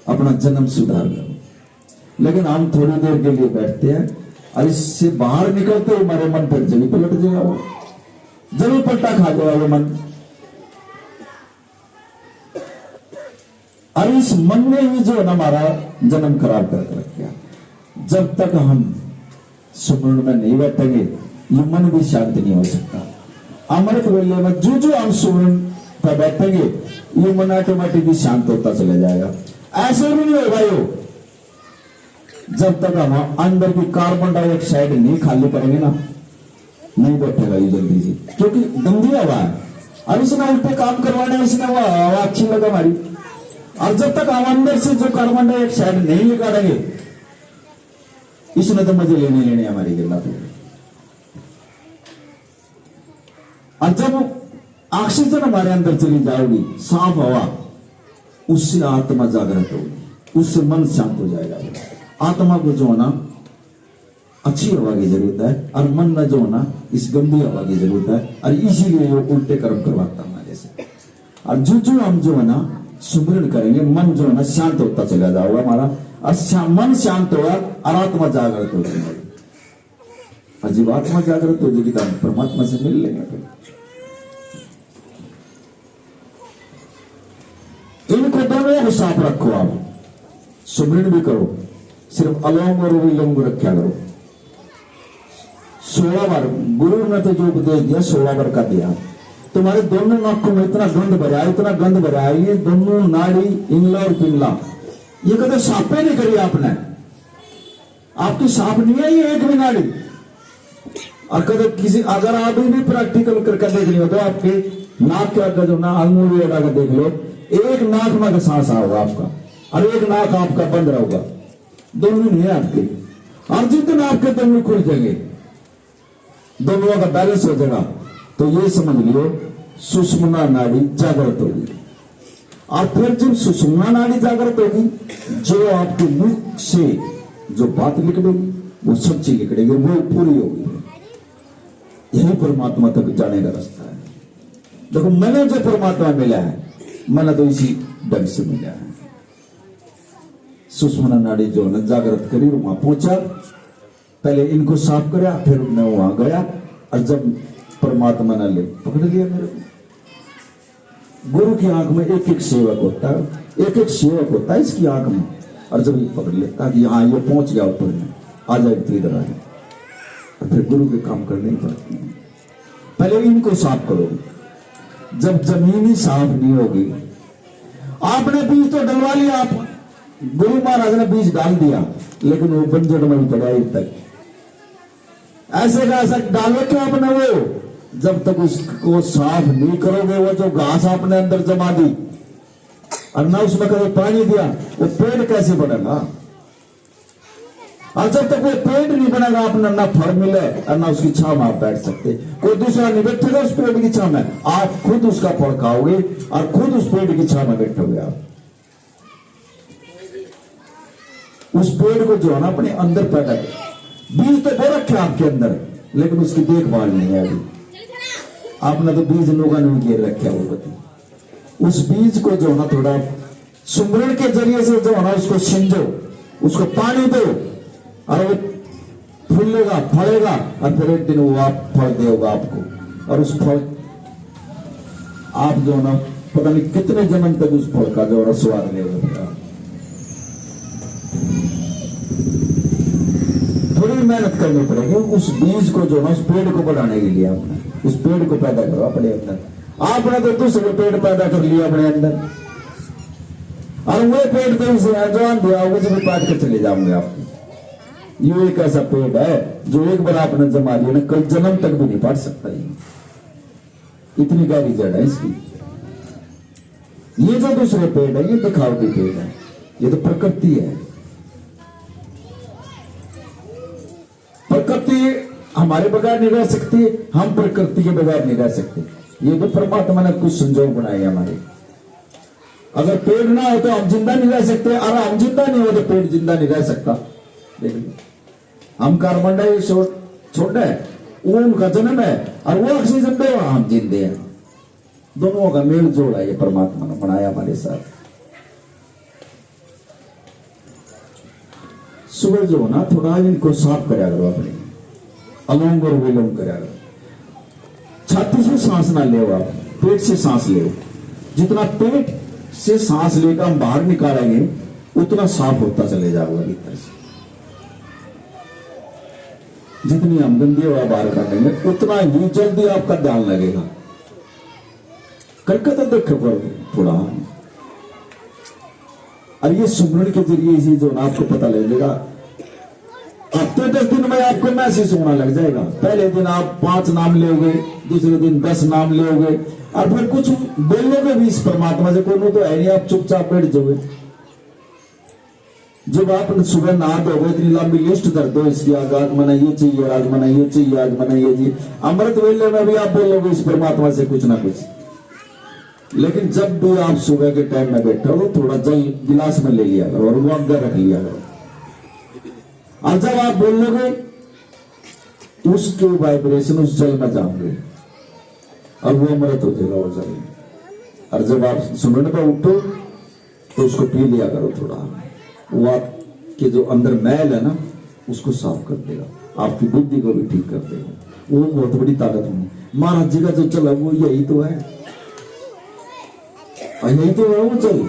अपना जन्म सुधार लो। लेकिन हम थोड़ी देर के लिए बैठते हैं और इससे बाहर निकलते हमारे मन पर जमी पलट जाएगा, वो जमी पलटा खा जाएगा वो मन। और इस मन ने ही जो है ना हमारा जन्म खराब करके रखा। जब तक हम सुमरण में नहीं बैठेंगे ये मन भी शांत नहीं हो सकता। अमृत वेले में जो जो हम सुमरण पर बैठेंगे ये मन ऑटोमेटिकली शांत होता चला जाएगा। ऐसे भी नहीं होगा यो, जब तक हम अंदर की कार्बन डाइऑक्साइड नहीं खाली करेंगे ना, नहीं बैठेगा ये जल्दी से, क्योंकि गंदी हवा है। और इसने उल्टे काम करवाना, इसने वो हवा अच्छी लगा हमारी। और जब तक हम अंदर से जो कार्बन डाइऑक्साइड नहीं निकालेंगे इसने तो मजे लेने हमारी गला पे। और जब ऑक्सीजन हमारे अंदर चली जाएगी, साफ हवा, उससे आत्मा जागृत होगी, उससे मन शांत हो जाएगा। आत्मा को जो है ना अच्छी हवा की जरूरत है, और मन में जो है ना इस गंदी हवा की जरूरत है, और इसीलिए वो उल्टे कर्म करवाता हमारे से। और जो हम जो है ना सुमिरन करेंगे, मन जो है ना शांत होता चला जाएगा हमारा, अच्छा मन शांत होगा और आत्मा जागृत हो जाएगी। और जब आत्मा जागृत हो जाएगी तो हम परमात्मा से मिल लेंगे। फिर इनको दोनों को साफ रखो, आप सुमिरन भी करो, सिर्फ अलोम और विलोम रखा करो। 16 बार गुरु ने तो जो उपदेश दिया 16 बार का दिया। तुम्हारे दोनों नाकों में इतना गंध भरा है, इतना गंध भरा है, ये दोनों नाड़ी इंगला और पिंगला ये कदम साफे नहीं करी आपने, आपकी साफ नहीं है ये एक भी नाड़ी। और कदम किसी अगर आप भी प्रैक्टिकल करके देख लियो तो आपके नाक के आगे जो ना अंगूरी लगा के देख लो, एक नाक में का सांस आओगा आपका और एक नाक आपका बंद रहेगा, दोनों नहीं है आपके। और जितने आपके दोनों खुल जाएंगे, दोनों का बैलेंस हो जाएगा, तो ये समझ लियो सुषुम्ना नाड़ी जागृत होगी। और फिर जब सुषुम्ना नाड़ी जागृत होगी, जो आपके मुख से जो बात निकलेगी वो सच्ची निकलेगी, वो पूरी होगी। यही परमात्मा तक जाने का रास्ता है। देखो मैंने जो परमात्मा मिला है, मैंने तो इसी ढंग से मिला है। सुषुम्ना नाड़ी जो है जागृत करी, वहां पहुंचा, पहले इनको साफ कराया, फिर मैं वहां गया, और जब परमात्मा ने ले पकड़ लिया मेरे को। गुरु की आंख में एक एक सेवक होता है, एक एक सेवक होता है इसकी आंख में, और जब ये पकड़ लेता कि हाँ ये पहुंच गया ऊपर में, आ जाए तो इधर आ जाए, और फिर गुरु के काम करने ही पड़ते हैं। पहले इनको साफ करो, जब जमीन ही साफ नहीं होगी, आपने बीज तो डलवा लिया, आप गुरु महाराज ने बीज डाल दिया, लेकिन वो बंजर में ही पड़ा अब तक। ऐसे का ऐसा डालो क्या आपने, वो जब तक उसको साफ नहीं करोगे, वो जो घास आपने अंदर जमा दी और ना उसमें कभी पानी दिया, वो पेड़ कैसे बढ़ेगा? और जब तक वो पेड़ नहीं बनेगा, आपने ना फल मिले और ना उसकी छाव में आप बैठ सकते, कोई दूसरा नहीं बैठेगा उस पेड़ की छाव में, आप खुद उसका फल खाओगे और खुद उस पेड़ की छाव में बैठोगे। आप उस पेड़ को जो है ना अपने अंदर पैदा कर, बीज तो बो रखे आपके अंदर, लेकिन उसकी देखभाल नहीं है अभी। आपने तो बीज लोगों ने घेर रखे वो बती। उस बीज को जो है ना थोड़ा सुमरण के जरिए से जो है ना उसको सिंचो, उसको पानी दो, और वो फूलेगा, फलेगा, और फिर एक दिन वो आप फल देगा आपको। और उस फल आप जो है ना पता नहीं कितने जन्म तक उस फल का जो है स्वाद लेगा। थोड़ी मेहनत करनी पड़ेगी उस बीज को जो है उस पेड़ को बढ़ाने के लिए। आपने उस पेड़ को पैदा करो अपने अंदर, आपने तो दूसरे पेड़ पैदा कर लिया अपने अंदर, और वो पेड़ तो इसे जवान दिया होगा जब काट के चले जाओगे आप। ये एक ऐसा पेड़ है जो एक बार आपने जमा लिया ना, कल जन्म तक भी नहीं पाट सकता। इतनी गहरी जड़ है इसकी। ये जो दूसरे पेड़ है ये दिखावटी पेड़ है, ये तो प्रकृति है। प्रकृति हमारे बगैर नहीं रह सकती, हम प्रकृति के बगैर नहीं रह सकते। ये तो परमात्मा ने कुछ संजोग बनाए हमारे। अगर पेड़ ना हो तो हम जिंदा नहीं रह सकते, और हम जिंदा नहीं हो तो पेड़ जिंदा नहीं रह सकता। देखिए हम कार्बन डाइऑक्साइड छोड़ना है, वो उनका जन्म है, और वो ऑक्सीजन दे, हम जिंदे हैं। दोनों का मेल जोड़ है ये परमात्मा ने बनाया हमारे साथ। सुबह जो ना थोड़ा इनको साफ कराया करो, अपने अलोम और विलोम कराया करो। छाती से सांस ना ले, आप पेट से सांस ले। जितना पेट से सांस लेकर हम बाहर निकालेंगे उतना साफ होता चले जाएगा भीतर से। जितनी हम गंदी हवा बाहर कर लेंगे उतना ही जल्दी आपका ध्यान लगेगा। करके तो देखो थोड़ा, और ये सुमरण के जरिए इसी जो ना आपको पता लगेगा। हफ्ते 10 दिन में आपको महसूस होना लग जाएगा। पहले दिन आप 5 नाम लोगे, दूसरे दिन 10 नाम लोगे, और फिर कुछ बोलोगे भी इस परमात्मा से, कोई तो है नहीं, आप चुपचाप बैठ जाओगे। जब आप सुबह नहा दोगे इतनी लंबी लिस्ट कर दो इसकी, आज मना ये चाहिए, आज मना ये चाहिए, आज मना ये चाहिए। अमृत वेले में भी आप बोलोगे इस परमात्मा से कुछ ना कुछ। लेकिन जब भी आप सुबह के टाइम में बैठे हो थोड़ा जल गिलास में ले लिया करो और वो अंदर रख लिया करो। और जब आप बोलोगे उसके वाइब्रेशन उस जल में जाओगे और वो अमृत हो जाएगा वो जल। और जब आप सुनने पर उठो तो उसको पी लिया करो थोड़ा। वो आपके जो अंदर मैल है ना उसको साफ कर देगा, आपकी बुद्धि को भी ठीक कर देगा। वो बहुत बड़ी ताकत है। महाराज जी का जो चल है वो यही तो है, यही तो है वो चल।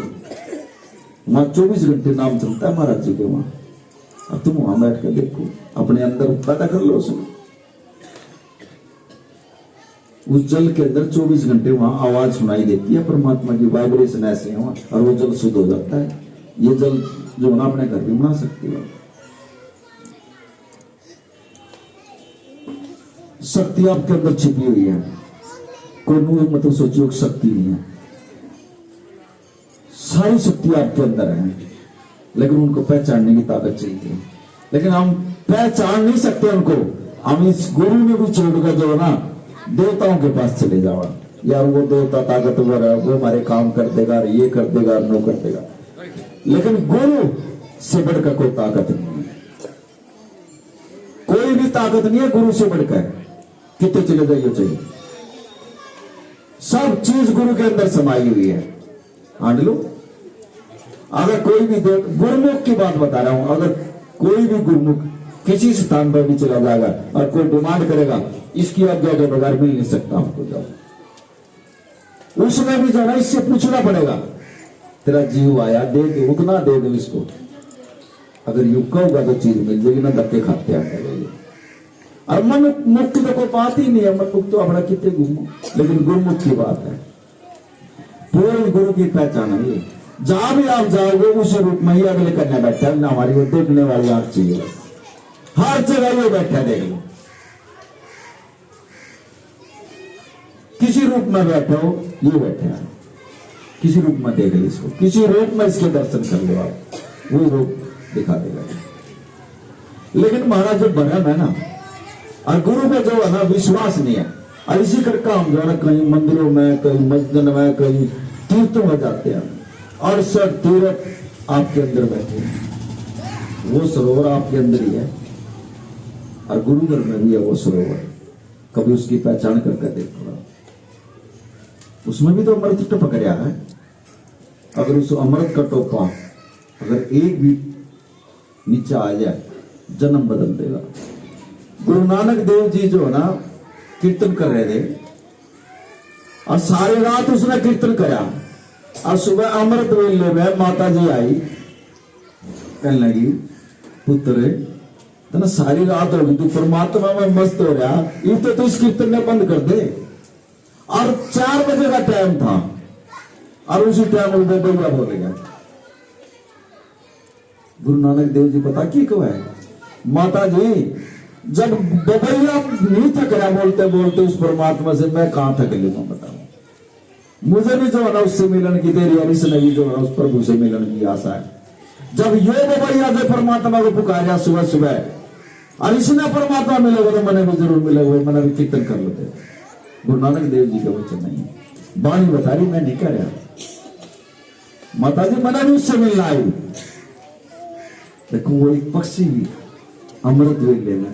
वहां 24 घंटे नाम चलता है महाराज जी के वहां। अब तुम वहां बैठ कर देखो, अपने अंदर पैदा कर लो उसमें। उस जल के अंदर 24 घंटे वहां आवाज सुनाई देती है परमात्मा की, वाइब्रेशन ऐसे है और वो जल शुद्ध हो जाता है। ये जल जो ना अपने घर भी बना सकते हो। शक्ति आपके अंदर छिपी हुई है, कोई मुंह मतलब सोचियो शक्ति नहीं है, सारी शक्ति आपके अंदर है, लेकिन उनको पहचानने की ताकत चाहिए। लेकिन हम पहचान नहीं सकते उनको। हम इस गुरु में भी छोड़कर जो है ना देवताओं के पास चले जाओ, यार वो देवता ताकतवर है, वो हमारे काम कर देगा, ये कर देगा, नो कर देगा। लेकिन गुरु से बढ़कर कोई ताकत नहीं है, कोई भी ताकत नहीं है गुरु से बढ़कर। कितने चले जाइए चाहिए, सब चीज गुरु के अंदर समाई हुई है। आंड लो, अगर कोई भी गुरुमुख की बात बता रहा हूं, अगर कोई भी गुरुमुख किसी स्थान पर भी चला जाएगा और कोई डिमांड करेगा, इसकी आज्ञा के बगैर मिल नहीं सकता आपको। जाओ उसमें भी जाना, इससे पूछना पड़ेगा, तेरा जीव आया दे दो, उतना दे दो इसको। अगर युग का होगा तो चीज मिल जाएगी, ना धक्के खाते आते। और मन मुक्त तो कोई बात ही नहीं है, मन मुक्त तो अपना कितने घूमो, लेकिन गुरुमुख की बात है। पूर्ण गुरु की पहचान है ये। जहां भी आप जाओगे उस रूप में ही अगले करने बैठा है ना, हमारी वो देखने वाली आंख चाहिए, हर जगह ये बैठा देख लो। किसी रूप में बैठे हो, ये बैठे हैं, किसी रूप में देख लो इसको, किसी रूप में इसके दर्शन कर लो आप, वो रूप दिखा देगा। लेकिन महाराज जो भरम है ना, और गुरु पे जो है ना विश्वास नहीं है, और इसी कर काम जो है ना कहीं मंदिरों में, कहीं मस्जिद में, कहीं तीर्थों में जाते हैं और सब तीर्थ आपके अंदर बैठे हैं। वो सरोवर आपके अंदर ही है और गुरु घर में भी है वो सरोवर। कभी उसकी पहचान करके देखो, उसमें भी तो अमृत टपक गया है। अगर उस अमृत का टोपा अगर एक भी नीचे आ जाए, जन्म बदल देगा। गुरु नानक देव जी जो है ना कीर्तन कर रहे थे और सारी रात उसने कीर्तन करा, और सुबह अमृत वेले में माता जी आई, कहने लगी पुत्र तो ना सारी रात होगी तू परमात्मा में मस्त हो रहा, ये तो इस कीर्तन ने बंद कर दे। और 4 बजे का टाइम था और उसी टाइम वो बबैया बोल गया। गुरु नानक देव जी पता की क्यों है, माता जी जब बबैया नहीं थक रहा बोलते बोलते उस परमात्मा से, मैं कहां थक लूंगा बताओ। मुझे भी जो है ना उससे मिलन की, तेरी हरीश ने भी जो है ना उस प्रभु से मिलन की आशा है। जब ये बबैया जो परमात्मा को पुकारा सुबह सुबह, और इसने परमात्मा मिलेगा तो मैंने भी जरूर मिलेगा, मैंने भी कीर्तन कर लेते। गुरु नानक देव जी का वचन नहीं, बाणी बता रही, मैं नहीं कह रहा। माता जी मैंने भी उससे मिलना आई। देखो वो एक पक्षी भी अमृत वेले में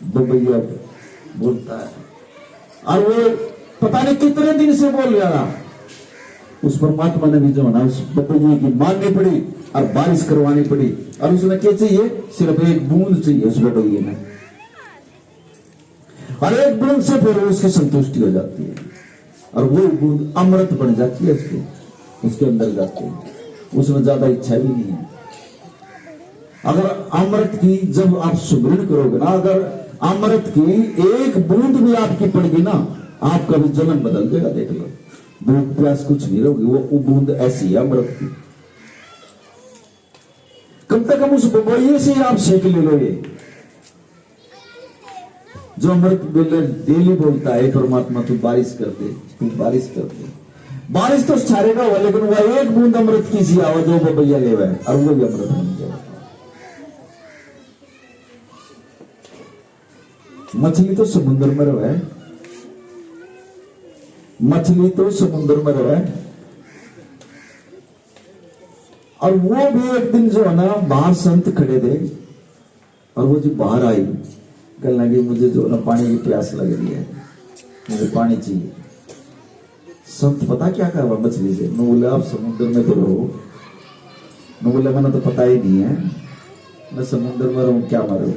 बबैया बोलता है, और वो पता नहीं कितने दिन से बोल रहा था। उस परमात्मा ने भी जो है ना उस बबैया की माननी पड़ी और बारिश करवानी पड़ी, और उसने क्या चाहिए, सिर्फ एक बूंद चाहिए उस बबैया में, और एक बूंद से फिर उसकी संतुष्टि हो जाती है, और वो बूंद अमृत बन जाती है उसके अंदर जाती है। उसमें ज्यादा इच्छा भी नहीं है। अगर अमृत की जब आप सुमरण करोगे ना, अगर अमृत की एक बूंद भी आपकी पड़ेगी ना, आपका भी जन्म बदल जाएगा। देख लो, भूख प्यास कुछ नहीं रहोगी, वो बूंद ऐसी है अमृत की। कम से कम उस बबैये से आप सीख ले लो। ये जो अमृत डेली बोलता है परमात्मा तू बारिश कर दे, तू बारिश कर दे, बारिश तो सारे का हुआ, लेकिन वह एक बूंद अमृत की सी आवाज जो बबैया ले हुआ है, और वो भी अमृत बन जाएगा। मछली तो समुद्र में रहे, मछली तो समुद्र में रहे, और वो भी एक दिन जो है ना बाहर संत खड़े थे और वो जो बाहर आई कहने लगी मुझे जो ना पानी की प्यास लग रही है, मुझे पानी चाहिए। संत पता क्या कहा मछली से, न बोले आप समुद्र में तो रहो, न बोले मैंने तो पता ही नहीं है, मैं समुद्र में रहूं क्या मरूं।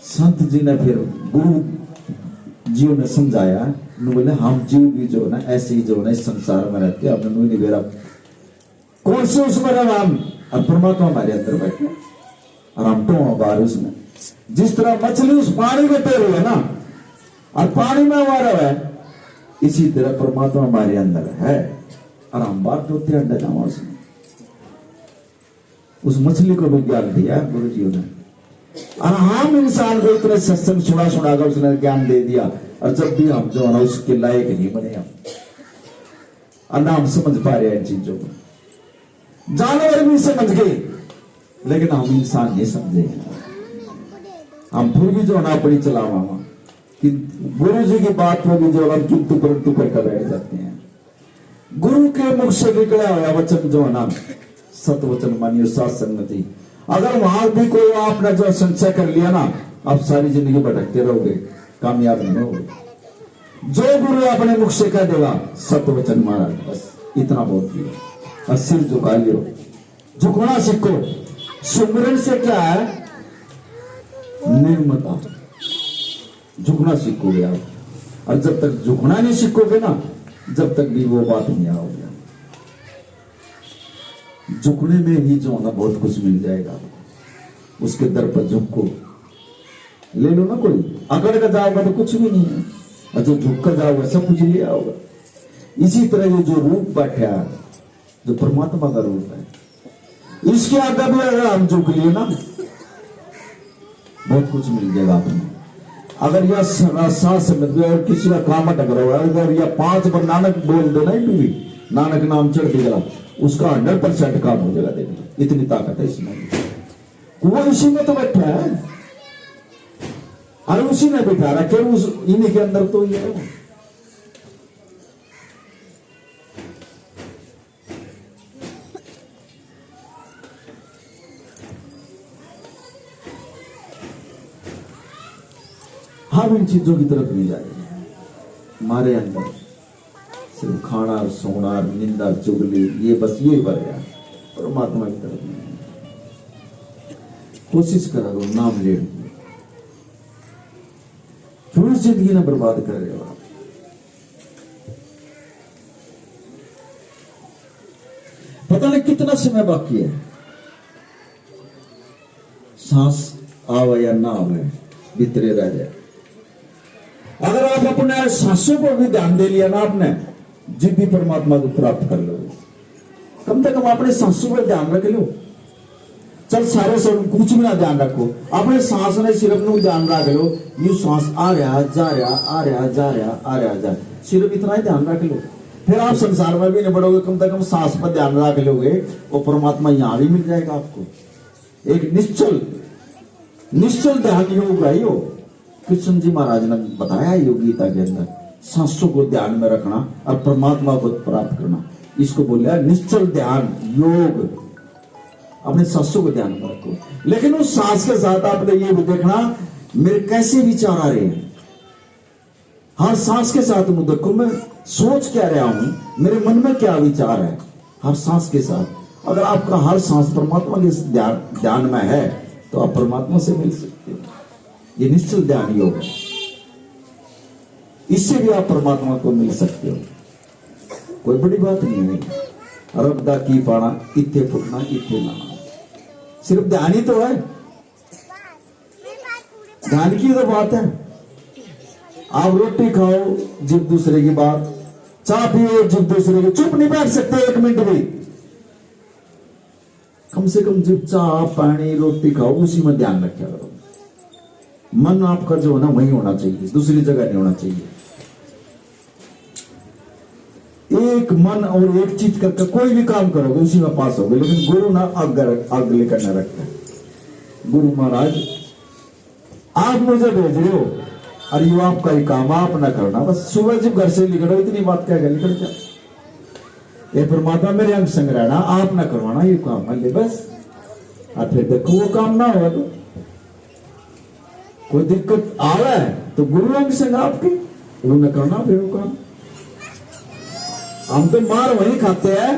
संत जी ने फिर गुरु जीव ने समझाया, न बोले हम जीव भी जो ना ऐसे ही जो ना इस संसार में रहते, अपने नुई नहीं बेरा कौन से उसमें रहा हम, और परमात्मा हमारे अंदर बैठे और हम तो बाहर उसमें। जिस तरह मछली उस पानी में तैर है ना और पानी में हमारा है, इसी तरह परमात्मा हमारे अंदर है और हम बात होते हैं अंडा जामा उसमें। उस मछली को भी ज्ञान दिया गुरु जी ने, और हम इंसान को इतने सत्संग सुना कर उसने ज्ञान दे दिया, और जब भी हम जो है ना उसके लायक नहीं बने हम, और ना हम समझ पा रहे हैं इन चीजों को। जानवर भी समझ गए लेकिन हम इंसान नहीं समझे। हम फिर भी जो ना अपनी चलावा कि गुरु जी की बात में भी जो हम किंतु परंतु करके बैठ जाते हैं। गुरु के मुख से निकला हुआ वचन जो है ना सत वचन मानियो सात संगति, अगर वहां भी कोई आपने जो संचय कर लिया ना, आप सारी जिंदगी भटकते रहोगे, कामयाब नहीं होगे। जो गुरु अपने मुख से कह देगा सत वचन महाराज, बस इतना बहुत ही है। और सिर झुका लियो, झुकना सीखो। सुमिरन से क्या है, निर्मता, झुकना सीखोगे आप। और जब तक झुकना नहीं सीखोगे ना, जब तक भी वो बात नहीं आओगे। झुकने में ही जो ना बहुत कुछ मिल जाएगा आपको। उसके दर पर झुको, ले लो ना, कोई अकड़ कर जाओगे तो कुछ भी नहीं है, और जो झुक कर जाओगे सब कुछ ले आओगे। इसी तरह ये जो रूप बैठा है, जो परमात्मा का रूप है, इसके आगे भी अगर हम झुक लिए ना, बहुत कुछ मिल जाएगा आपको। अगर यह सांस में किसी का काम टकरा हुआ, अगर यह 5 बार नानक बोल दो नहीं भी, नानक नाम चढ़ दिया, उसका 100% काम हो जाएगा। देखिए इतनी ताकत है इसमें। वो इसी में तो बैठा है, अरे उसी ने बैठा रखे, उस इन्हीं के अंदर तो ये है। हम इन चीजों की तरफ नहीं जाएंगे। हमारे अंदर सिर्फ खाना और सोना और निंदा चुगली, ये बस ये भर गया, परमात्मा की तरफ नहीं। कोशिश करो नाम ले, क्यों जिंदगी ना बर्बाद कर रहे हो आप। पता नहीं कितना समय बाकी है, सांस आवे या ना आवे, भीतरे रह जाए। अगर आप अपने सांसों को भी ध्यान दे लिया ना आपने, जिद भी परमात्मा को प्राप्त कर लो। कम से कम अपने सांसों पर ध्यान रख लो। चल सारे सब कुछ भी ना ध्यान रखो, अपने सांस ने सिर्फ नु ध्यान रख लो। ये सांस आ रहा जा रहा, आ रहा जा रहा, आ रहा जा, सिर्फ इतना ही ध्यान रख लो। फिर आप संसार में भी नहीं बढ़ोगे, कम से कम सांस पर ध्यान रख लोगे, वो परमात्मा यहां भी मिल जाएगा आपको। एक निश्चल ध्यान योग है यो। कृष्ण जी महाराज ने बताया योग गीता के अंदर, सांसों को ध्यान में रखना और परमात्मा को प्राप्त करना, इसको बोला निश्चल ध्यान योग। अपने सांसों को ध्यान में रखो, लेकिन उस सांस के साथ आपने ये भी देखना मेरे कैसे विचार आ रहे हैं। हर सांस के साथ मुझे देखो मैं सोच क्या रहा हूं, मेरे मन में क्या विचार है। हर सांस के साथ अगर आपका हर सांस परमात्मा के ध्यान में है तो आप परमात्मा से मिल सकते हो। ये निश्चल ध्यान योग है, इससे भी आप परमात्मा को मिल सकते हो। कोई बड़ी बात नहीं है। रब्दा की पाना इत्थे फुटना इत्थे लाना, सिर्फ ध्यान ही तो है। ध्यान की तो बात है। आप रोटी खाओ जिब दूसरे की बात, चाय पियो जिब दूसरे की, चुप नहीं बैठ सकते एक मिनट भी। कम से कम जिब चाय पानी रोटी खाओ उसी में ध्यान रखा करो। मन आपका जो है ना वही होना चाहिए, दूसरी जगह नहीं होना चाहिए। एक मन और एक चीज करके कोई भी काम करोगे उसी में पास होगे। लेकिन गुरु ना आग लेकर न रखते। गुरु महाराज आप मुझे भेज रहे हो और ये आपका ही काम, आप ना करना। बस सुबह जब घर से निकलो इतनी बात क्या निकल जा। ये परमात्मा मेरे अंग संग रहना, आप ना करवाना ये काम मान ले बस। और फिर देखो वो काम ना होगा तो कोई दिक्कत आ रहा है तो गुरु अंग संग आपके वो न करना फिर वो काम। हम तो मार वही खाते हैं,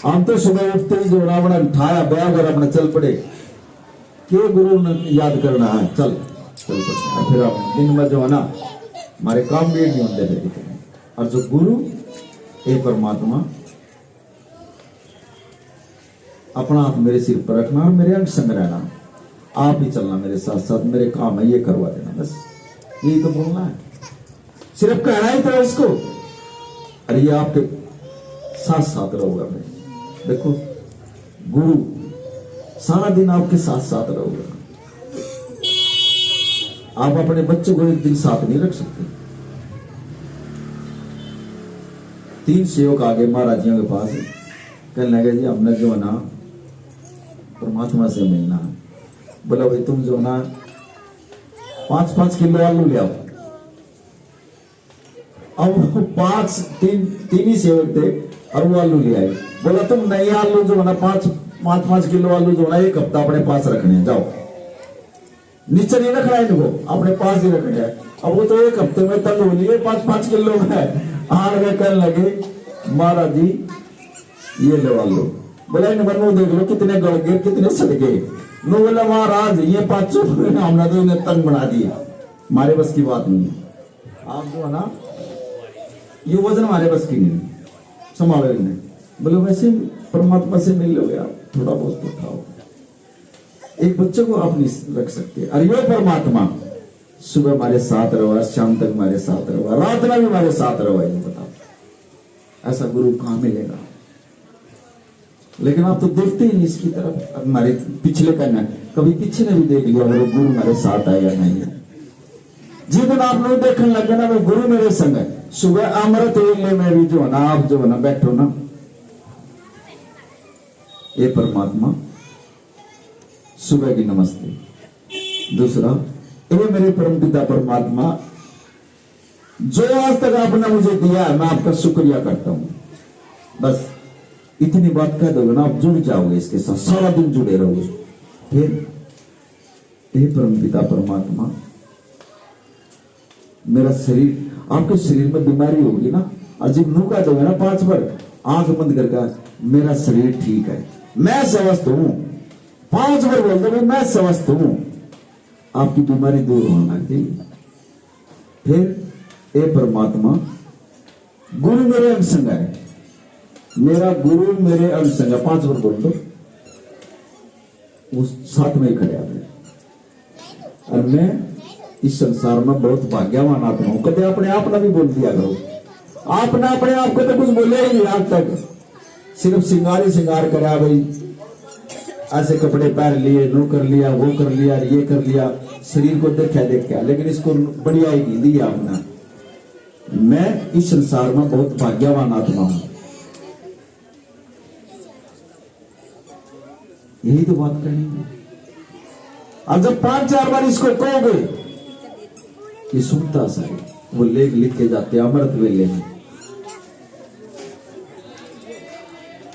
हम तो सुबह उठते ही जो रावण उठाया बैग और अपना चल पड़े, क्यों गुरु ने याद करना है, चल चल पड़े। फिर आप दिन में जो है ना हमारे काम भी नहीं होते थे। और जो गुरु एक परमात्मा अपना हाथ मेरे सिर पर रखना और मेरे अंग संग रहना, आप ही चलना मेरे साथ साथ, मेरे काम है ये करवा देना, बस यही तो बोलना है, सिर्फ कहना ही था इसको। अरे ये आपके साथ साथ रहोगा। मैं देखो गुरु सारा दिन आपके साथ साथ रहोगा। आप अपने बच्चों को एक दिन साथ नहीं रख सकते। 3 सेवक आगे महाराज जी के पास, कहने लगे जी हमने जो है ना परमात्मा से मिलना है। बोला भाई तुम जो ना 5-5 किलो आलू ले आओ। अब 3 ही सेवक थे और वो आलू ले आए। बोला तुम नए आलू जो है ना 5 किलो आलू जो है ना 1 हफ्ता अपने पास रखने हैं, जाओ नीचे नहीं रखना है इनको, अपने पास ही रखने हैं। अब वो तो 1 हफ्ते में तल हो लिए 5-5 किलो में आन गए। कहने लगे महाराज जी ये लो आलू। बोला इन बनू देख लो कितने गड़ गए कितने सड़ गए। नो बोला महाराज ये 500 हमने तो इन्हें तंग बना दिया, हमारे बस की बात नहीं है। आप जो है ना ये वजन हमारे बस की नहीं संभाले नहीं। बोले वैसे परमात्मा से मिल लोगे आप, थोड़ा बहुत तो खाओ। एक बच्चे को आप नहीं रख सकते। अरे ये परमात्मा सुबह हमारे साथ रहो, शाम तक हमारे साथ रहो, रात में भी हमारे साथ रहो, ये बताओ ऐसा गुरु कहां मिलेगा। लेकिन आप तो देखते ही नहीं इसकी तरफ। हमारे पिछले करना कभी पीछे ने भी देख लिया वो गुरु हमारे साथ है या नहीं है। जिस दिन आप लोग देखने लगे ना वो गुरु मेरे संग है, सुबह अमृत वेले में भी जो है ना आप जो है ना बैठो ना, ये परमात्मा सुबह की नमस्ते। दूसरा ये मेरे परमपिता परमात्मा जो आज तक आपने मुझे दिया है मैं आपका शुक्रिया करता हूं। बस इतनी बात कह दोगे ना आप जुड़ जाओगे इसके साथ, सारा दिन जुड़े रहोगे। फिर हे परमपिता परमात्मा मेरा शरीर, आपके शरीर में बीमारी होगी ना, अजीब मुंह का दोगे ना 5 बार आंख बंद करके मेरा शरीर ठीक है, मैं स्वस्थ हूं, 5 बार बोल दो मैं स्वस्थ हूं, आपकी बीमारी दूर होने लगती। फिर ए परमात्मा गुरु मेरे अंग संग है, मेरा गुरु मेरे अंग संग है, 5 बार बोल दो, उस साथ में ही खड़े आपने। और मैं इस संसार में बहुत भाग्यवान आत्मा हूं। कभी अपने आप ने भी बोल दिया करो, आपने अपने आप को तो कुछ बोले ही नहीं आज तक, सिर्फ श्रृंगार ही श्रृंगार करा भाई, ऐसे कपड़े पहन लिए, नो कर लिया, वो कर लिया, ये कर लिया, शरीर को देखा, लेकिन इसको बढ़िया ही नहीं दिया आपने। मैं इस संसार में बहुत भाग्यवान आत्मा हूं। यही तो बात करनी है। और जब 5-4 बार इसको कहोगे ये सुनता सा है, वो लेख लिख के जाते अमृत वेले में,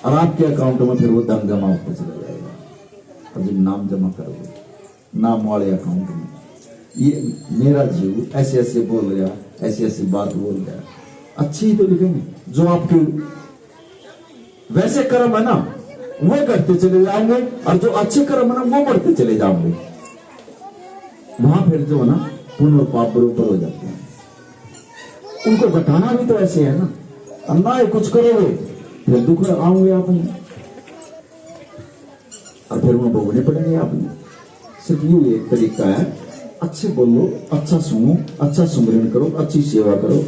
और आपके अकाउंट में फिर वो धन जमा होता चला जाएगा। और जब नाम जमा करोगे नाम वाले अकाउंट में, ये मेरा जीव ऐसे ऐसे बोल गया, ऐसी ऐसी बात बोल गया, अच्छी ही तो लिखेंगे। जो आपके वैसे कर्म है ना वो करते चले जाओगे, और जो अच्छे कर्म है ना वो बढ़ते चले जाओगे। वहां फिर जो है ना पुण्य और पाप बराबर हो जाते हैं। उनको घटाना भी तो ऐसे है ना, अन्याय कुछ करोगे फिर दुख आओगे आपने, और फिर वो भोगने पड़ेंगे आपने। सिर्फ यू एक तरीका है, अच्छे बोलो, अच्छा सुनो, अच्छा सुमरन करो, अच्छी सेवा करो,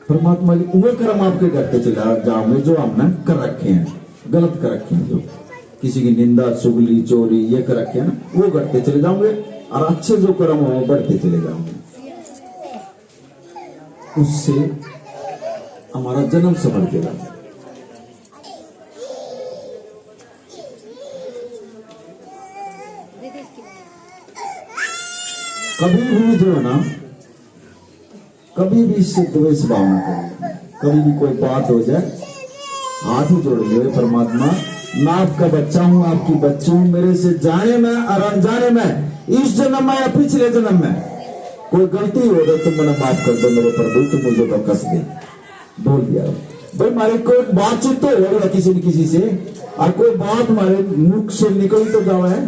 परमात्मा की वो कर्म आपके करते चले जाओगे जो हमने कर रखे हैं, गलत कर रखे हैं, जो किसी की निंदा चुगली चोरी ये कर रखे हैं ना, वो करते चले जाओगे, और अच्छे जो कर्म हो बढ़ते चले जाओगे। उससे हमारा जन्म संभल जाएगा। कभी भी जो है ना, कभी भी इससे द्वेष भावना करें, कभी भी कोई बात हो जाए हाथ ही जोड़ लिए परमात्मा, मैं आपका बच्चा हूं, आपकी बच्ची हूं, मेरे से जाने में और अनजाने में, इस जन्म में या पिछले जन्म में कोई गलती हो तो तुम मुझे माफ कर दो मेरे प्रभु, तुम मुझे बकस दे। बोल दिया भाई, हमारी कोई बातचीत तो हो रही किसी न किसी से, और कोई बात हमारे मुख से निकल तो जावा है।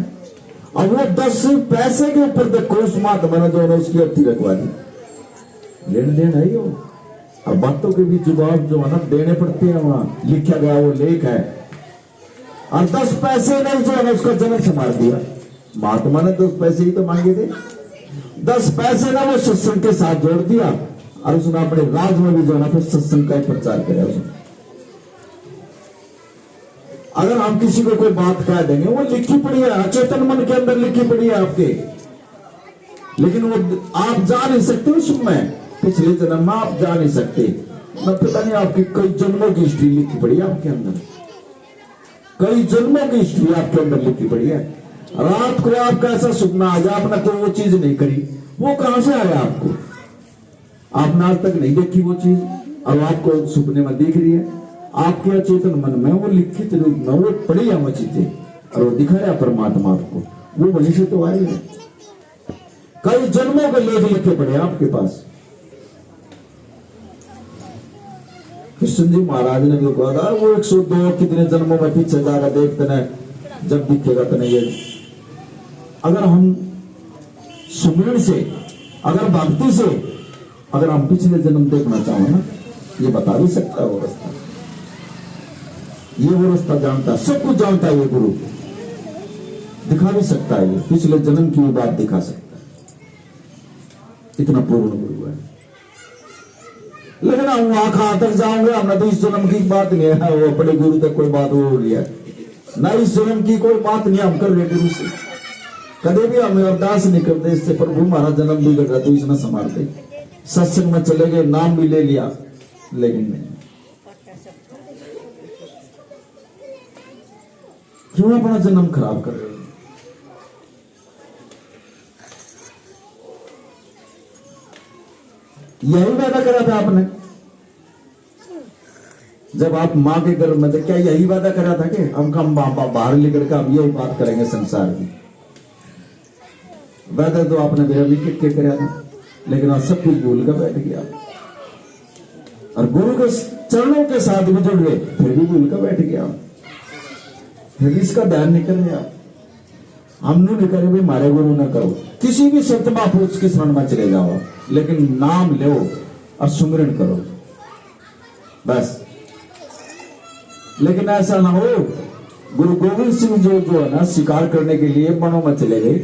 अब वो 10 पैसे के ऊपर देखो उस महात्मा ने जो उसकी अर्थी रखवा दी, लेन देन है यो। अब बातों के भी जवाब जो है ना देने पड़ते हैं, वहां लिखा गया वो लेख है। और 10 पैसे ने जो है ना उसका जन्म संभाल दिया। महात्मा ने 10 पैसे ही तो मांगे थे, 10 पैसे ना वो सत्संग के साथ जोड़ दिया, और उसने अपने राज में भी जो है ना फिर सत्संग का ही प्रचार किया उसने। अगर हम किसी को कोई बात कह देंगे, वो लिखी पड़ी है अचेतन मन के अंदर, लिखी पड़ी है आपके, लेकिन वो आप जा नहीं सकते उसमें, पिछले जन्म में आप जा नहीं सकते। मैं पता नहीं, आपकी कई जन्मों की हिस्ट्री लिखी पड़ी है आपके अंदर, कई जन्मों की हिस्ट्री आपके अंदर लिखी पड़ी है। रात को आपका ऐसा सपना आ जाए, आपने कोई वो चीज नहीं करी, वो कहां से आया आपको? आपने आज तक नहीं देखी वो चीज, अब आपको सपने में दिख रही है। आपके अचेतन मन में वो लिखित रूप में वो पड़ी है वो चीजें, और वो दिखाया परमात्मा आपको, वो वहीं से तो आई है। कई जन्मों के लेख लिखे पड़े आपके पास। कृष्ण जी महाराज ने जो कहा था, वो 102 कितने जन्मों में पीछे जाकर देखते न, जब दिखेगा तो नहीं। ये अगर हम सुमिरन से, अगर भक्ति से, अगर हम पिछले जन्म देखना चाहो ना, ये बता भी सकता है वो रास्ता, ये वो रास्ता जानता है, सब कुछ जानता है ये गुरु, दिखा भी सकता है, ये पिछले जन्म की बात दिखा सकता है, इतना पूर्ण गुरु है। लेकिन हम वहां कहां तक जाओगे? हमने तो इस जन्म की बात नहीं है, वो अपने गुरु तक कोई बात हो रही है ना, इस जन्म की कोई बात नहीं हम कर रहे गुरु से। कदे भी हमें अरदास नहीं करते इससे, प्रभु हमारा जन्म भी कर रहा तो इसने संभालते। सत्संग में चले गए, नाम भी ले लिया, लेकिन नहीं। क्यों अपना जन्म खराब कर रहे हो? यही वादा करा था आपने जब आप मां के गर्भ में थे, क्या यही वादा करा था कि हम बाहर लेकर के हम यही बात करेंगे संसार की? वादा तो आपने मेरा लिख के कराया था, लेकिन आज सब कुछ भूल कर बैठ गया, और गुरु के चरणों के साथ भी जुड़ गए, फिर भी भूल कर बैठ गया, फिर इसका ध्यान नहीं कर रहे। हमने नहीं करे भाई, हमारे गुरु ना करो, किसी भी संत महापुरुष की शरण में चले जाओ, लेकिन नाम लो और सुमिरन करो बस। लेकिन ऐसा ना हो, गुरु गोविंद सिंह जो है ना शिकार करने के लिए वनों में चले गए,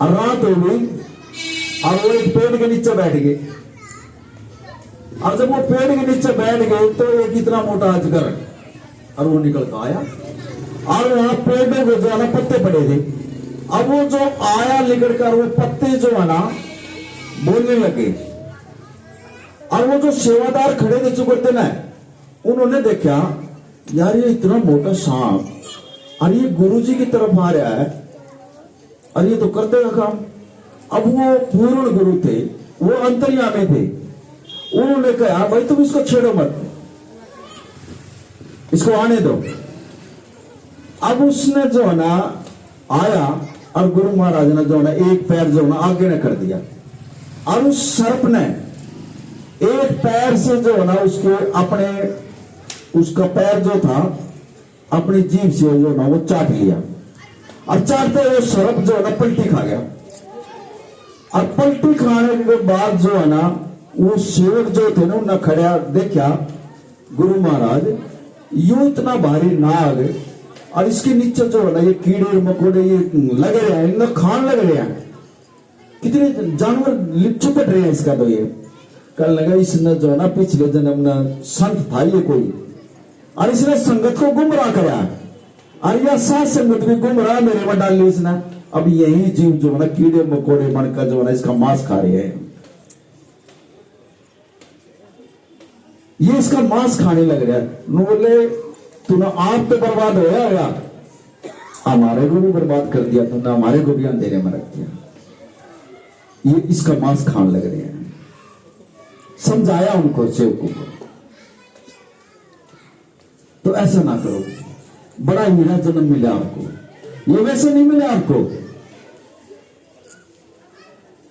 और रात हो गई, और वो एक पेड़ के नीचे बैठ गए, और जब वो पेड़ के नीचे बैठ गए तो एक इतना मोटा अजगर, और वो निकल कर आया, और वहां पेड़ में जो है ना पत्ते पड़े थे। अब वो जो आया निकल कर, वो पत्ते जो है ना बोलने लगे, और वो जो सेवादार खड़े थे चुकड़ते ना, उन्होंने देखा यार ये इतना मोटा सांप, और ये गुरुजी की तरफ आ रहा है, और ये तो कर देगा काम। अब वो पूर्ण गुरु थे, वो अंतर्यामी थे, उन्होंने कहा भाई तुम इसको छेड़ो मत, इसको आने दो। अब उसने जो है ना आया, और गुरु महाराज ने जो है ना एक पैर जो है ना आगे ने कर दिया, और उस सर्प ने एक पैर से जो है ना उसके अपने उसका पैर जो था अपनी जीभ से जो ना वो चाट लिया, और चाटते वो सर्प जो है ना पलटी खा गया। और पलटी खाने के बाद जो है ना वो सेवक जो थे ना उन्हें खड़ा देखा गुरु महाराज यूं इतना भारी नाग, और इसके नीचे जो है ना ये कीड़े मकोड़े ये लग रहे हैं, इनका खान लग रहे हैं, कितने जानवर चुपट रहे हैं इसका। तो ये कल लगा इसने जो है ना पिछले जन्म में संत था ये कोई, और इसने संगत को गुमराह कराया, और यह सात संगत भी गुमराह मेरे में डाल ली इसने। अब यही जीव जो है ना कीड़े मकोड़े बनकर जो है ना इसका मांस खा रहे हैं, ये इसका मांस खाने लग रहा है। बोले तूने आप तो बर्बाद हो गया, हमारे को भी बर्बाद कर दिया तूने, हमारे को भी अंधेरे में रख दिया, ये इसका मांस खाने लग रहे हैं। समझाया उनको सेवकों को, तो ऐसा ना करो। बड़ा हीरा जन्म मिला आपको, ये वैसे नहीं मिले आपको,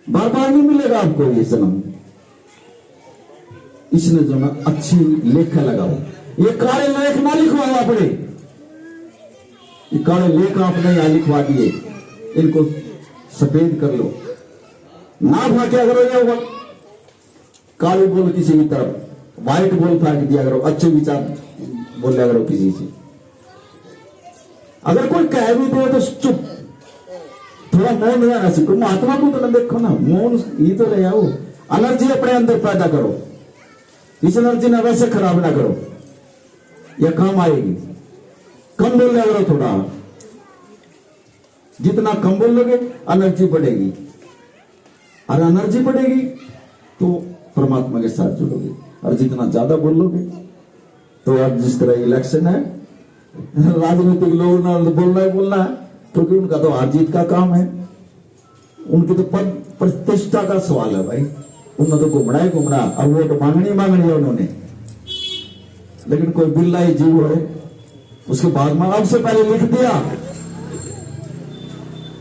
बार बार नहीं मिलेगा आपको ये जन्म। इसने जो ना अच्छी लेखा लगाओ, ये काले लेख ना लिखवाओ अपने, ये काले लेख आपने यहां लिखवा दिए, इनको सफेद कर लो। ना क्या करो, ये होगा काले बोल किसी की तरफ, व्हाइट बोल फेंक दिया करो, अच्छे विचार बोलिया करो किसी से। अगर कोई कह भी दे तो चुप, थोड़ा मौन रहना सीखो। महात्मा को तो ना देखो ना, मौन ये तो ले आओ। एनर्जी अपने अंदर पैदा करो, इस एनर्जी ना वैसे खराब ना करो, यह काम आएगी। कम बोल लिया करो थोड़ा, जितना कम बोलोगे एनर्जी बढ़ेगी, और एनर्जी बढ़ेगी तो परमात्मा के साथ जुड़ोगे। और जितना ज्यादा बोलोगे तो अब जिस तरह इलेक्शन है, राजनीतिक लोग ना बोलना ही बोलना है, क्योंकि उनका तो हार जीत का काम है, उनकी तो पद प्रतिष्ठा का सवाल है भाई। उन्होंने तो घूमना ही घूमना, अब वोट मांगनी है उन्होंने। लेकिन कोई बिल्ला ही जीव है, उसके बाद में अब से पहले लिख दिया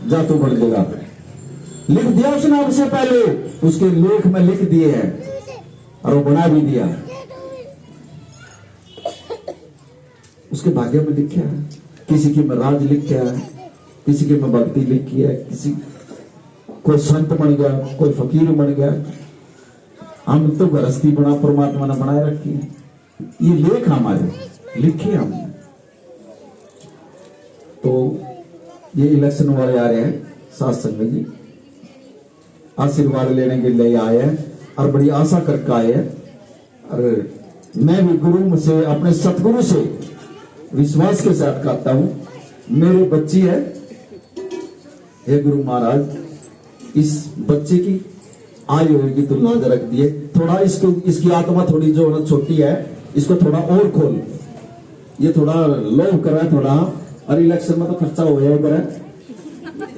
जा तू बढ़ देगा, लिख दिया उसने अब से पहले, उसके लेख में लिख दिए हैं और वो बना भी दिया। उसके भाग्य में लिखा है, किसी की में राज लिखा है, किसी की में भक्ति लिखी है, किसी कोई संत बन गया, कोई फकीर बन गया। हम तो गृहस्थी बना परमात्मा ने बनाए रखी है, ये लेख हमारे लिखे हमने। तो ये इलेक्शन वाले आ रहे हैं साथ संगत जी, आशीर्वाद लेने के लिए आए हैं और बड़ी आशा करके आए हैं। और मैं भी गुरु से, अपने सतगुरु से विश्वास के साथ कहता हूं, मेरी बच्ची है, हे गुरु महाराज इस बच्चे की आयु होगी तो लाज रख दिए, थोड़ा इसको, इसकी आत्मा थोड़ी जो ना छोटी है, इसको थोड़ा और खोल, ये थोड़ा लोभ कर रहा है थोड़ा, और इलेक्शन में तो खर्चा हो जाएगा,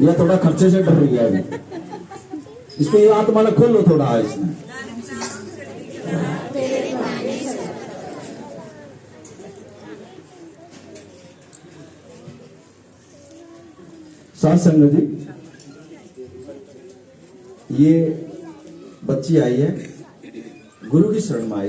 या थोड़ा खर्चे से डर रही है अभी, इसको ये आत्मा ने खोलो थोड़ा इसमें। साथ संगत जी, ये बच्ची आई है गुरु की शरण में आई।